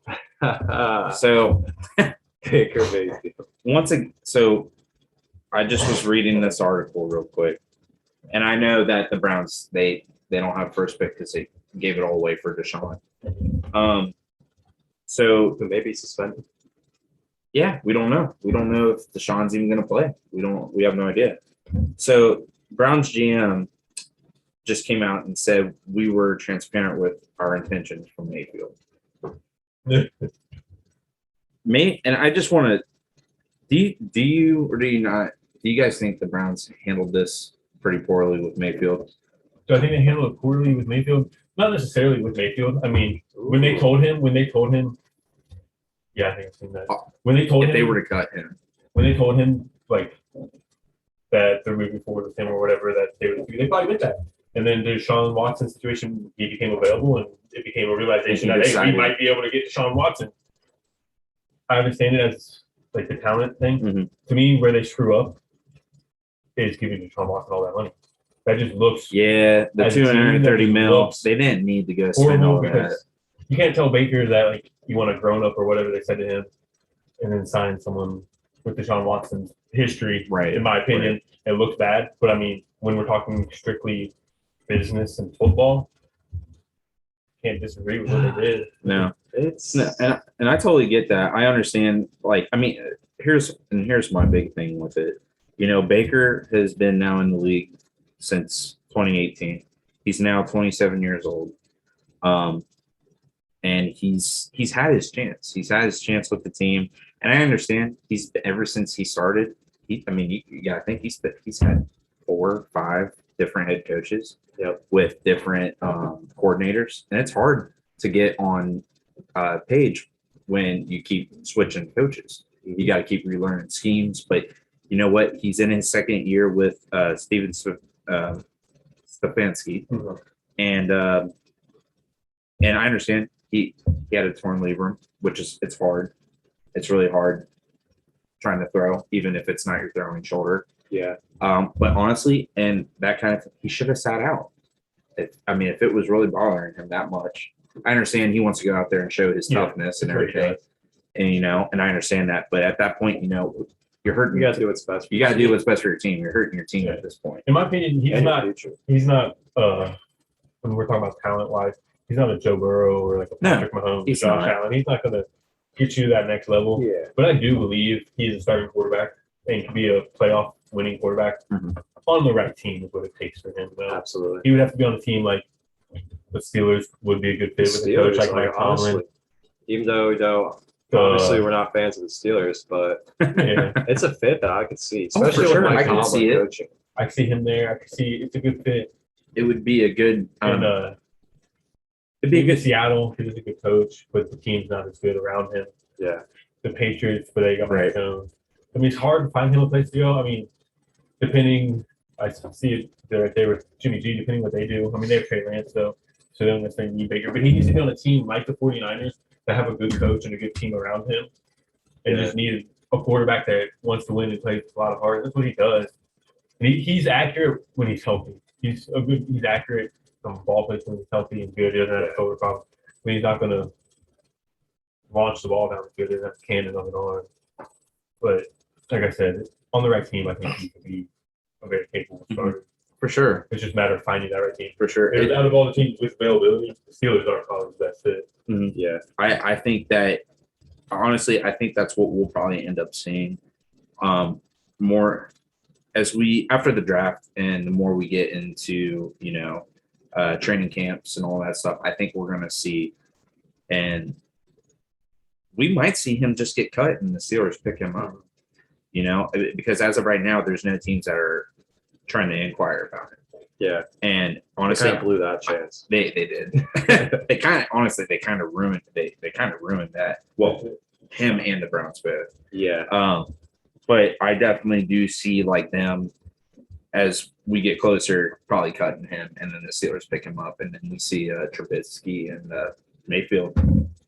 Speaker 7: So
Speaker 5: Baker Mayfield.
Speaker 7: so I just was reading this article real quick, and I know that the Browns they don't have first pick because they gave it all away for Deshaun. So
Speaker 5: Who may be suspended.
Speaker 7: yeah, we don't know. We don't know if Deshaun's even going to play. We have no idea. So Brown's GM just came out and said we were transparent with our intentions from Mayfield. And I just want to, do you or do you not, do you guys think the Browns handled this pretty poorly with Mayfield?
Speaker 6: So I think they handled it poorly with Mayfield. Not necessarily with Mayfield. I mean, when they told him, yeah, I think I've seen that. When they told
Speaker 7: If
Speaker 6: him,
Speaker 7: they were to cut him,
Speaker 6: like that they're moving forward with him or whatever, that they probably meant that. And then the Deshaun Watson situation, he became available, and it became a realization that hey, we might be able to get Deshaun Watson. I understand it as like the talent thing.
Speaker 7: Mhm.
Speaker 6: To me, where they screw up is giving Deshaun Watson all that money. That just looks
Speaker 7: yeah, the
Speaker 6: as a team,
Speaker 7: 230
Speaker 6: that
Speaker 7: mil,
Speaker 6: looks
Speaker 7: they didn't need to go spend
Speaker 6: horrible
Speaker 7: all that.
Speaker 6: because you can't tell Baker that like you want a grown up or whatever they said to him, and then sign someone with Deshaun Watson's history.
Speaker 7: Right.
Speaker 6: In my opinion, it looks bad. But I mean, when we're talking strictly business and football, can't disagree with what they did.
Speaker 7: No.
Speaker 5: It's
Speaker 7: No, and I totally get that. I understand. Like, I mean, here's my big thing with it. You know, Baker has been now in the league since 2018. He's now 27 years old, and he's had his chance. He's had his chance with the team, and I understand. He's ever since he started. I think he's had 4 or 5 different head coaches.
Speaker 5: Yep.
Speaker 7: With different coordinators, and it's hard to get on page when you keep switching coaches. You got to keep relearning schemes. But you know what? He's in his second year with Steven Stefanski,
Speaker 6: Mhm.
Speaker 7: and I understand he had a torn labrum, which is it's hard. It's really hard trying to throw, even if it's not your throwing shoulder.
Speaker 5: yeah.
Speaker 7: But honestly, and that kind of he should have sat out. If it was really bothering him that much, I understand he wants to go out there and show his toughness and everything, and I understand that. But at that point, you're hurting.
Speaker 5: You got to do what's best.
Speaker 7: You got to do what's best for your team. You're hurting your team at this point.
Speaker 6: In my opinion,
Speaker 5: And your future.
Speaker 6: he's not when we're talking about talent wise, he's not a Joe Burrow or like a
Speaker 7: No,
Speaker 6: Patrick Mahomes,
Speaker 7: he's
Speaker 6: Josh
Speaker 7: not.
Speaker 6: Allen. He's not going to get you to that next level.
Speaker 5: Yeah.
Speaker 6: But I do believe he's a starting quarterback and can be a playoff winning quarterback
Speaker 7: Mhm.
Speaker 6: on the right team is what it takes for him.
Speaker 5: Absolutely.
Speaker 6: He would have to be on a team like the Steelers would be a good fit with a coach like Mike Tomlin.
Speaker 5: Honestly, even though obviously we're not fans of the Steelers, but
Speaker 6: Yeah,
Speaker 5: it's a fit that I could see,
Speaker 7: Oh, for
Speaker 5: especially
Speaker 7: sure.
Speaker 5: with
Speaker 7: I
Speaker 5: Mike
Speaker 7: can
Speaker 5: Tomlin
Speaker 7: see it.
Speaker 5: coaching.
Speaker 6: I see him there. I can see it's a good fit.
Speaker 7: It would be a good.
Speaker 6: And
Speaker 7: It'd be a
Speaker 6: maybe
Speaker 7: good.
Speaker 6: Seattle, he's a good coach, but the team's not as good around him.
Speaker 5: Yeah.
Speaker 6: The Patriots, but they got
Speaker 7: Right.
Speaker 6: Mike Jones. I mean, it's hard to find him a place to go. I mean, depending, I see it right there with Jimmy G, depending what they do. I mean, they have Trey Lance, though, so they don't necessarily need Baker. But he needs to be on a team like the 49ers that have a good coach and a good team around him and just need a quarterback that wants to win and plays with a lot of heart. That's what he does. And he's accurate when he's healthy. He's accurate on ball placement when he's healthy and good. He doesn't have a shoulder problem. I mean, he's not going to launch the ball down the field. He doesn't have a cannon on an arm. But like I said, on the right team, I think he can be a very capable starter.
Speaker 7: For sure.
Speaker 6: It's just a matter of finding that right team.
Speaker 7: For sure.
Speaker 6: Out of all the teams with availability, the Steelers are probably the best fit.
Speaker 5: Yeah.
Speaker 7: I think that honestly, I think that's what we'll probably end up seeing more as we after the draft and the more we get into training camps and all that stuff. I think we're going to see, and we might see him just get cut and the Steelers pick him up. Because as of right now, there's no teams that are trying to inquire about it.
Speaker 5: Yeah.
Speaker 7: And
Speaker 5: They
Speaker 7: honestly,
Speaker 5: kind of blew that chance.
Speaker 7: they did. they kind of ruined that. Well, him and the Browns both.
Speaker 5: Yeah.
Speaker 7: But I definitely do see like them as we get closer, probably cutting him, and then the Steelers pick him up, and then we see Trubisky and Mayfield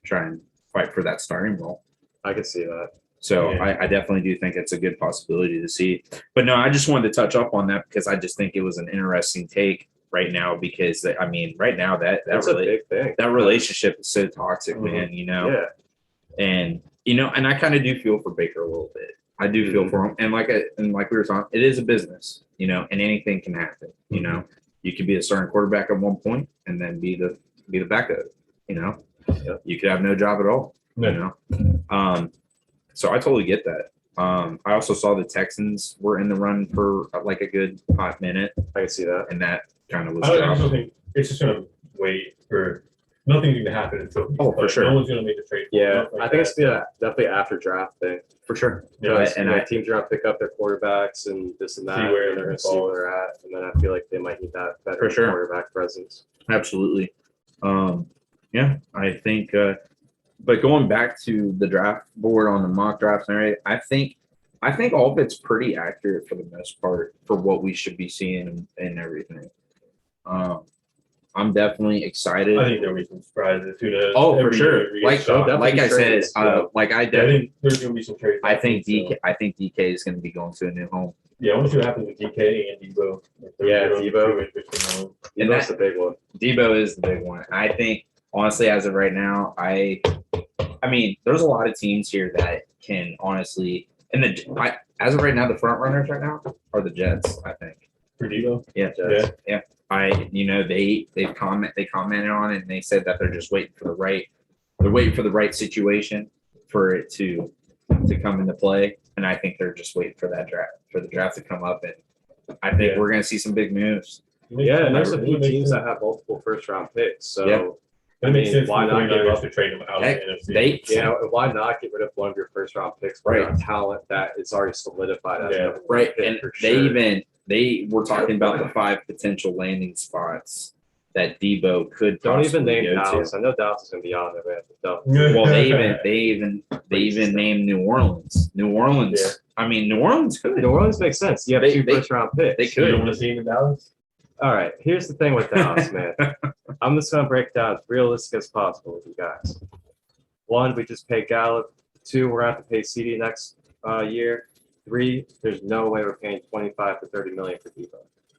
Speaker 7: try and fight for that starting role.
Speaker 5: I could see that.
Speaker 7: So
Speaker 6: Yeah.
Speaker 7: I definitely do think it's a good possibility to see. But no, I just wanted to touch up on that because I just think it was an interesting take right now because right now
Speaker 5: That's a big thing.
Speaker 7: that relationship is so toxic,
Speaker 5: Mhm.
Speaker 7: man.
Speaker 5: Yeah.
Speaker 7: And I kind of do feel for Baker a little bit. I do feel for him, and like we were talking, it is a business, and anything can happen. You could be a starting quarterback at one point and then be the backup. You could have no job at all.
Speaker 6: No.
Speaker 7: You know, so I totally get that. I also saw the Texans were in the run for like a good hot minute,
Speaker 5: I can see that.
Speaker 7: and that kind of was
Speaker 6: I
Speaker 7: dropped.
Speaker 6: also think it's just gonna wait for nothing's gonna happen until
Speaker 7: For sure.
Speaker 6: no one's gonna make a trade.
Speaker 5: Yeah,
Speaker 6: Nothing like
Speaker 5: I think it's
Speaker 6: that.
Speaker 5: definitely after draft thing.
Speaker 7: For sure.
Speaker 6: Yeah,
Speaker 7: and I
Speaker 5: teams are gonna pick up their quarterbacks and this and that,
Speaker 6: See where
Speaker 5: and they're gonna
Speaker 6: it
Speaker 5: see
Speaker 6: falls.
Speaker 5: where they're at, and then I feel like they might need that better
Speaker 7: For sure.
Speaker 5: quarterback presence.
Speaker 7: Absolutely. Yeah, I think, but going back to the draft board on the mock drafts and everything, I think all of it's pretty accurate for the most part for what we should be seeing and everything. I'm definitely excited.
Speaker 6: I think there'll be some surprises. Who knows?
Speaker 7: Oh, for
Speaker 6: Every
Speaker 7: sure.
Speaker 6: year we get
Speaker 7: Like
Speaker 6: shocked.
Speaker 5: definitely
Speaker 7: I said,
Speaker 5: trades, yeah.
Speaker 7: like I
Speaker 6: I
Speaker 7: definitely,
Speaker 6: think there's gonna be some trades.
Speaker 7: I think
Speaker 6: so.
Speaker 7: DK is going to be going to a new home.
Speaker 6: Yeah, I want to see what happens with DK and Debo. If they're
Speaker 5: Yeah,
Speaker 6: gonna be
Speaker 5: Debo.
Speaker 6: too interesting on-
Speaker 7: And
Speaker 5: That's the big one.
Speaker 7: Debo is the big one. I think honestly, as of right now, I mean, there's a lot of teams here that can honestly, as of right now, the front runners right now are the Jets. I think.
Speaker 6: for Debo.
Speaker 7: Yeah,
Speaker 6: Yeah.
Speaker 7: yeah. They commented on it and they said that they're just waiting for the right situation for it to come into play. And I think they're just waiting for the draft to come up, and I think
Speaker 6: Yeah.
Speaker 7: we're going to see some big moves.
Speaker 5: Yeah, and there's a
Speaker 6: It
Speaker 5: few
Speaker 6: makes
Speaker 5: teams
Speaker 6: sense.
Speaker 5: that have multiple first round picks. So
Speaker 7: Yeah.
Speaker 6: It makes sense.
Speaker 5: why not get rid
Speaker 6: us to trade them out
Speaker 7: Heck,
Speaker 6: of the NFC?
Speaker 5: why not get rid of one of your first round picks for
Speaker 7: Right.
Speaker 5: a talent that is already solidified as
Speaker 6: Yeah.
Speaker 5: number one
Speaker 7: Right,
Speaker 5: pick
Speaker 7: and
Speaker 5: for
Speaker 7: they were talking about the 5 potential landing spots that Debo could
Speaker 5: Don't even
Speaker 7: possibly
Speaker 5: name
Speaker 7: go
Speaker 5: Dallas.
Speaker 7: to.
Speaker 5: I know Dallas is going to be on there, man. But don't.
Speaker 7: Well, they even named New Orleans. New Orleans.
Speaker 6: Yeah.
Speaker 7: I mean, New Orleans could.
Speaker 5: New Orleans makes sense. You have
Speaker 7: They-
Speaker 5: two
Speaker 7: they-
Speaker 5: first round picks.
Speaker 7: they
Speaker 6: You
Speaker 7: could.
Speaker 6: don't want to see him in Dallas?
Speaker 5: All right. Here's the thing with Dallas, man. I'm just going to break it down as realistic as possible with you guys. 1, we just pay Gallup. 2, we're going to have to pay CD next year. 3, there's no way we're paying 25 to 30 million for Debo.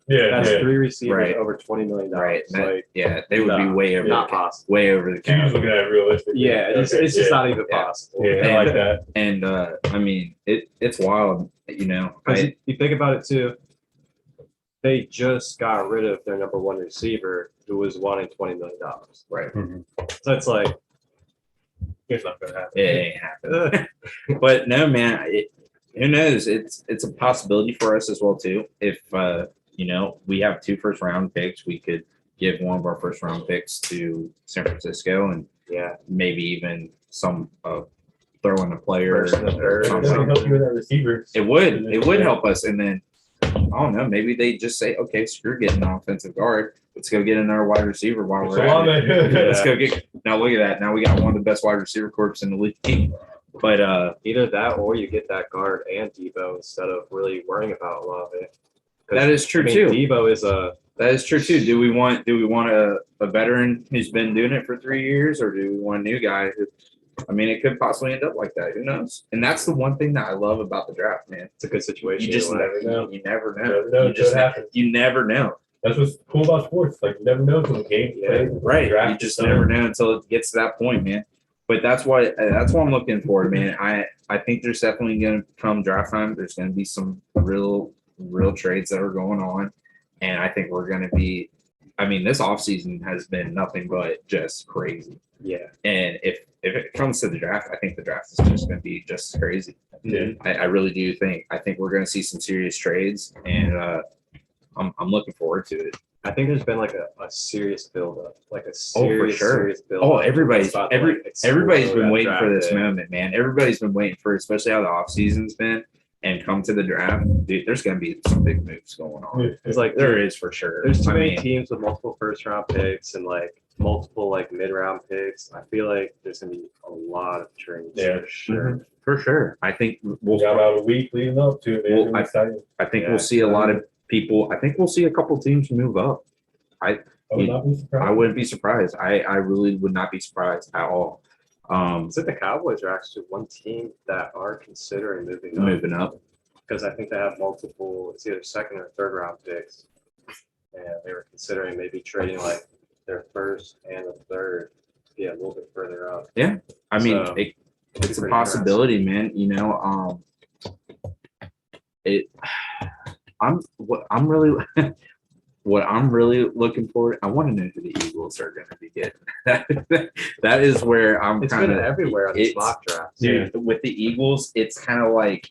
Speaker 6: Yeah,
Speaker 5: That's
Speaker 6: yeah.
Speaker 5: 3 receivers
Speaker 7: Right.
Speaker 5: over $20 million.
Speaker 7: Right.
Speaker 5: Like,
Speaker 7: Yeah, they would be
Speaker 6: Nah,
Speaker 7: way over
Speaker 5: not possible.
Speaker 7: way over the
Speaker 6: So you're
Speaker 7: cap.
Speaker 6: just looking at it realistically.
Speaker 5: Yeah, it's just
Speaker 6: yeah.
Speaker 5: not even
Speaker 7: Yeah.
Speaker 5: possible.
Speaker 6: Yeah, I like that.
Speaker 7: And I mean, it's wild.
Speaker 5: Because you think about it too, they just got rid of their number one receiver who was wanting $20 million.
Speaker 7: Right.
Speaker 5: So it's like,
Speaker 6: It's not gonna happen.
Speaker 7: It ain't happening. But no, man. Who knows? It's a possibility for us as well too. If we have 2 first round picks, we could give one of our first round picks to San Francisco, and
Speaker 5: yeah,
Speaker 7: maybe even some throw in a player
Speaker 5: First and a
Speaker 7: or
Speaker 5: third.
Speaker 6: It
Speaker 7: something.
Speaker 6: doesn't help you with that receiver.
Speaker 7: It would help us, and then I don't know. Maybe they just say, okay, screw getting an offensive guard. Let's go get another wide receiver while we're at it. Let's go get. Now look at that. Now we got one of the best wide receiver corps in the league. But
Speaker 5: either that or you get that guard and Debo instead of really worrying about a lot of it. 'Cause,
Speaker 7: that is true
Speaker 5: I mean,
Speaker 7: too.
Speaker 5: Debo is
Speaker 7: That is true too. Do we want a veteran who's been doing it for 3 years, or do we want a new guy who? I mean, it could possibly end up like that. Who knows? And that's the one thing that I love about the draft, man.
Speaker 5: it's a good situation.
Speaker 7: You just
Speaker 5: either way.
Speaker 6: never know.
Speaker 7: You never know.
Speaker 6: Never know
Speaker 7: You
Speaker 6: until
Speaker 7: just
Speaker 6: it happens.
Speaker 7: you never know.
Speaker 6: That's what's cool about sports. Like you never know until the game.
Speaker 5: Yeah,
Speaker 7: Right. You just never know until it gets to that point, man. But that's what I'm looking for, man. I think there's definitely going to come draft time. There's going to be some real trades that are going on, and I think we're going to be. I mean, this offseason has been nothing but just crazy.
Speaker 5: Yeah.
Speaker 7: And if it comes to the draft, I think the draft is just going to be just crazy.
Speaker 6: Yeah.
Speaker 7: I really do think. I think we're going to see some serious trades, and I'm looking forward to it.
Speaker 5: I think there's been like a serious buildup, like a serious,
Speaker 7: sure.
Speaker 5: serious buildup.
Speaker 7: Oh, everybody's been waiting
Speaker 5: draft
Speaker 7: for this
Speaker 5: day.
Speaker 7: moment, man. Everybody's been waiting for it, especially how the offseason's been. And come to the draft, dude, there's going to be some big moves going on.
Speaker 5: It's like
Speaker 7: There is for sure.
Speaker 5: There's too
Speaker 7: I
Speaker 5: many
Speaker 7: mean,
Speaker 5: teams with multiple first round picks and like multiple like mid round picks. I feel like there's gonna be a lot of trades
Speaker 6: Yeah.
Speaker 5: for sure.
Speaker 7: for sure. I think
Speaker 6: We got about a week leading up to it. Man.
Speaker 7: Well,
Speaker 6: It's exciting.
Speaker 7: I think
Speaker 5: Yeah.
Speaker 7: we'll see a lot of people. I think we'll see a couple teams move up.
Speaker 6: I would not be surprised.
Speaker 7: I wouldn't be surprised. I really would not be surprised at all.
Speaker 5: Is it the Cowboys are actually one team that are considering moving up because I think they have multiple. It's either second or third round picks, and they were considering maybe trading like their first and a third. Yeah, a little bit further up.
Speaker 7: I mean,
Speaker 5: So,
Speaker 7: it's a
Speaker 5: pretty
Speaker 7: possibility, man. I'm really what I'm really looking forward, I want to know who the Eagles are going to be getting. That is where I'm
Speaker 5: It's
Speaker 7: kind
Speaker 5: been
Speaker 7: of
Speaker 5: everywhere on these mock drafts.
Speaker 7: Dude, with the Eagles, it's kind of like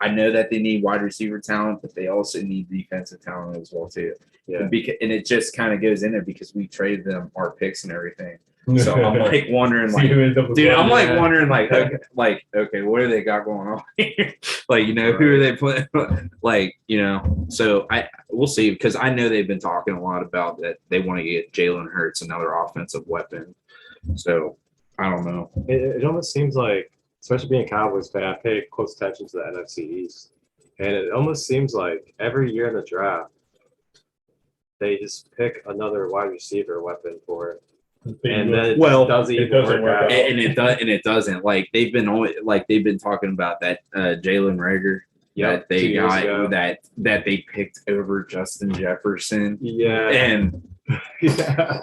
Speaker 7: I know that they need wide receiver talent, but they also need defensive talent as well too.
Speaker 5: Yeah.
Speaker 7: And it just kind of goes in there because we traded them our picks and everything. So I'm like wondering, like, dude, I'm like wondering, like, okay, what do they got going on here? Like, you know, who are they playing? Like, you know, so we'll see, because I know they've been talking a lot about that they want to get Jalen Hurts another offensive weapon. So I don't know.
Speaker 5: It almost seems like, especially being a Cowboys fan, I pay close attention to the NFC East, and it almost seems like every year in the draft, they just pick another wide receiver weapon for it. And then it doesn't work out.
Speaker 7: And it doesn't. Like they've been talking about that Jalen Reagor that they got that they picked over Justin Jefferson.
Speaker 5: Yeah.
Speaker 7: And
Speaker 5: yeah.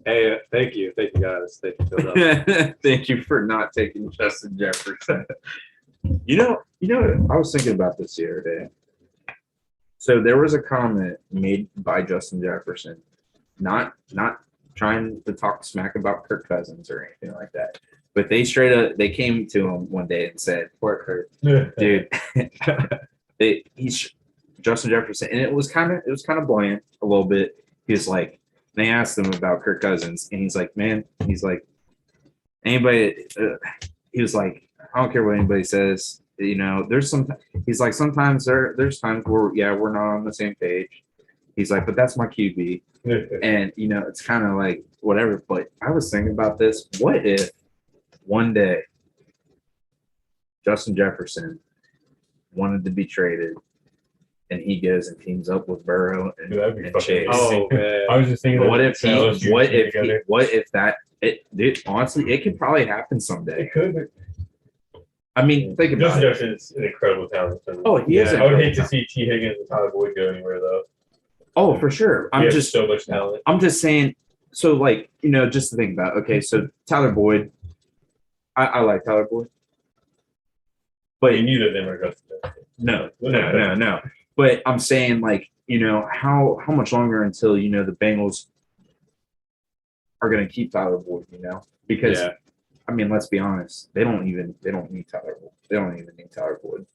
Speaker 5: Hey, thank you guys.
Speaker 7: Thank you for not taking Justin Jefferson. You know, I was thinking about this the other day. So there was a comment made by Justin Jefferson, not trying to talk smack about Kirk Cousins or anything like that, but they came to him one day and said, "Poor Kirk, dude." He's Justin Jefferson, and it was kind of bland a little bit. He's like, they asked him about Kirk Cousins, and he's like, "Man," he's like, "Anybody," he was like, "I don't care what anybody says. You know, he's like, sometimes there's times where we're not on the same page." He's like, "But that's my QB." And, you know, it's kind of like whatever. But I was thinking about this. What if one day Justin Jefferson wanted to be traded and he goes and teams up with Burrow and Chase?
Speaker 6: Oh, man. I was just thinking, dude, honestly, it could probably happen someday. It could.
Speaker 7: I mean, think about
Speaker 6: Justin Jefferson is an incredible talent.
Speaker 7: He is.
Speaker 6: I would hate to see T. Higgins and Tyler Boyd go anywhere, though.
Speaker 7: Oh, for sure.
Speaker 6: I'm just so much talent.
Speaker 7: I'm just saying. So, like, you know, just to think about. Okay, so Tyler Boyd, I like Tyler Boyd, but
Speaker 6: neither of them are Justin Jefferson.
Speaker 7: No. But I'm saying, like, you know, how much longer until, you know, the Bengals are going to keep Tyler Boyd? You know, because I mean, let's be honest, they don't need Tyler Boyd. They don't even need Tyler Boyd.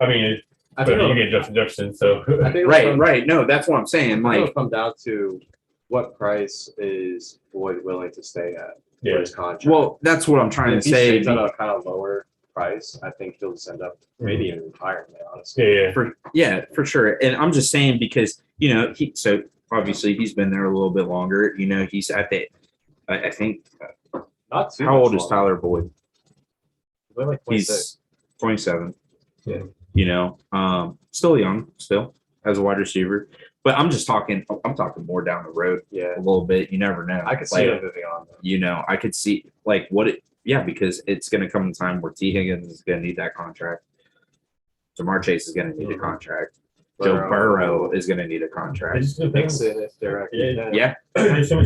Speaker 6: I mean. I think you get Justin Jefferson, so
Speaker 5: I think
Speaker 7: right. No, that's what I'm saying. Like,
Speaker 5: it'll come down to what price is Boyd willing to stay at for his contract.
Speaker 7: Well, that's what I'm trying to say.
Speaker 5: If he stays at a kind of lower price, I think he'll just end up maybe in retirement. Honestly,
Speaker 7: for sure. And I'm just saying because, you know, so obviously he's been there a little bit longer. You know, he's at the, I think.
Speaker 5: Not too.
Speaker 7: How old is Tyler Boyd?
Speaker 5: Like
Speaker 7: he's 27.
Speaker 5: Yeah.
Speaker 7: You know, still young, still as a wide receiver. But I'm talking more down the road a little bit. You never know.
Speaker 5: I could see him moving on, though.
Speaker 7: You know, I could see because it's going to come a time where T. Higgins is going to need that contract. Jamar Chase is going to need a contract. Joe Burrow is going to need a contract.
Speaker 6: There's so much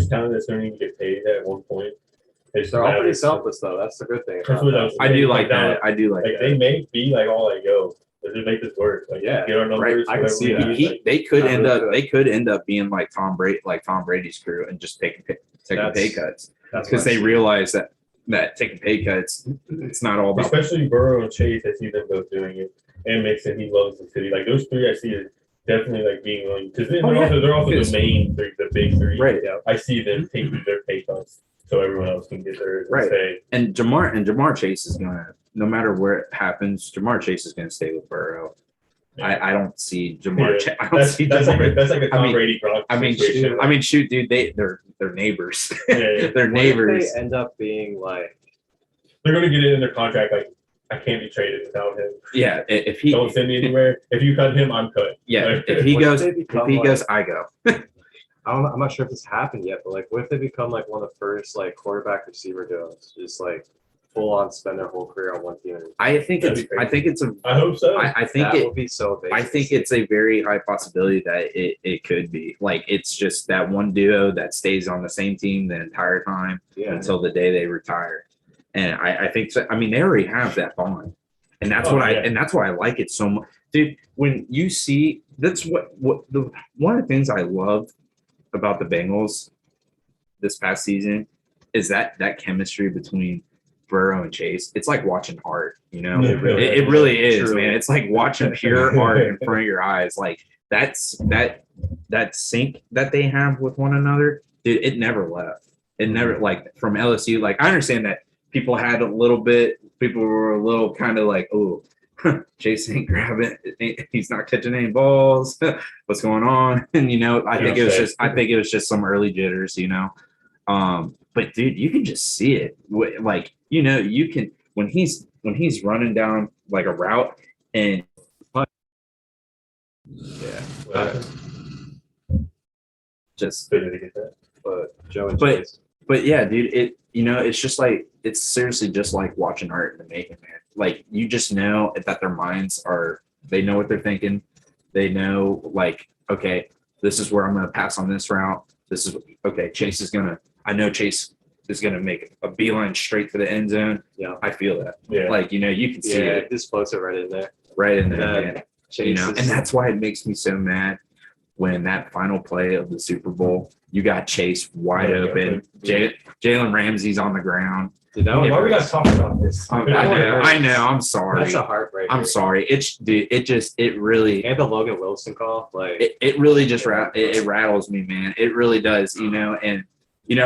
Speaker 6: talent that's going to get paid at one point.
Speaker 5: They're all pretty selfless, though. That's the good thing.
Speaker 7: I do like that.
Speaker 6: They may be like, all like, yo, let's just make this work. Like, get our numbers.
Speaker 5: Right. I can see that.
Speaker 7: They could end up being like Tom Brady's crew and just taking pay cuts because they realize that taking pay cuts, it's not all about.
Speaker 6: Especially Burrow and Chase, I see them both doing it, and Mixon, he loves the city. Like those three, I see it definitely like being willing because they're also the main three, the big three.
Speaker 7: Right.
Speaker 6: I see them taking their pay cuts so everyone else can get theirs.
Speaker 7: And Jamar Chase is gonna, no matter where it happens, Jamar Chase is gonna stay with Burrow. Yeah. I don't see Jamar. I don't see
Speaker 6: that's
Speaker 7: Jamar.
Speaker 6: That's like a Tom Brady Gronk.
Speaker 7: I mean, shoot, dude, they're neighbors. They're neighbors.
Speaker 5: They end up being like
Speaker 6: they're gonna get it in their contract. Like I can't be traded without him.
Speaker 7: Yeah, if he
Speaker 6: don't send me anywhere. If you cut him, I'm cut.
Speaker 7: Yeah, if he goes, I go.
Speaker 5: I'm not sure if this happened yet, but like, what if they become like one of the first like quarterback receiver duos, just like full on spend their whole career on one team?
Speaker 7: I hope so. I think
Speaker 5: that would be so big.
Speaker 7: I think it's a very high possibility that it could be. Like, it's just that one duo that stays on the same team the entire time until the day they retire. And I think so. I mean, they already have that bond, and that's why I like it so much. Dude, when you see that's what the one of the things I love about the Bengals this past season is that chemistry between Burrow and Chase. It's like watching art, you know.
Speaker 6: It really
Speaker 7: It really is,
Speaker 5: True.
Speaker 7: man. It's like watching pure art in front of your eyes. Like that sync that they have with one another, dude, it never left. It never, like, from LSU. Like, I understand that people were a little kind of like, oh, Chase ain't grabbing, he's not catching any balls. What's going on? And I think it was just some early jitters, but dude, you can just see it. Like, you can when he's running down like a route and just
Speaker 5: But Joe and Chase.
Speaker 7: But yeah, dude, it's just like, it's seriously just like watching art in the making, man. Like, you just know that their minds they know what they're thinking. They know, like, okay, this is where I'm going to pass on this route. Okay, I know Chase is going to make a beeline straight for the end zone.
Speaker 5: Yeah.
Speaker 7: I feel that.
Speaker 6: Yeah.
Speaker 7: Like, you can see it
Speaker 5: Just floats it right in there.
Speaker 7: right in there,
Speaker 5: That
Speaker 7: man.
Speaker 5: Chase is-
Speaker 7: And that's why it makes me so mad when that final play of the Super Bowl, you got Chase wide open. Jalen Ramsey's on the ground.
Speaker 5: Dude, that
Speaker 6: Why
Speaker 5: one
Speaker 6: we gotta
Speaker 5: hurts.
Speaker 6: talk about this?
Speaker 7: I know. I'm sorry.
Speaker 5: That's a heartbreaker.
Speaker 7: I'm sorry. It really,
Speaker 5: And the Logan Wilson call, like
Speaker 7: it really just it rattles me, man. It really does, and
Speaker 5: it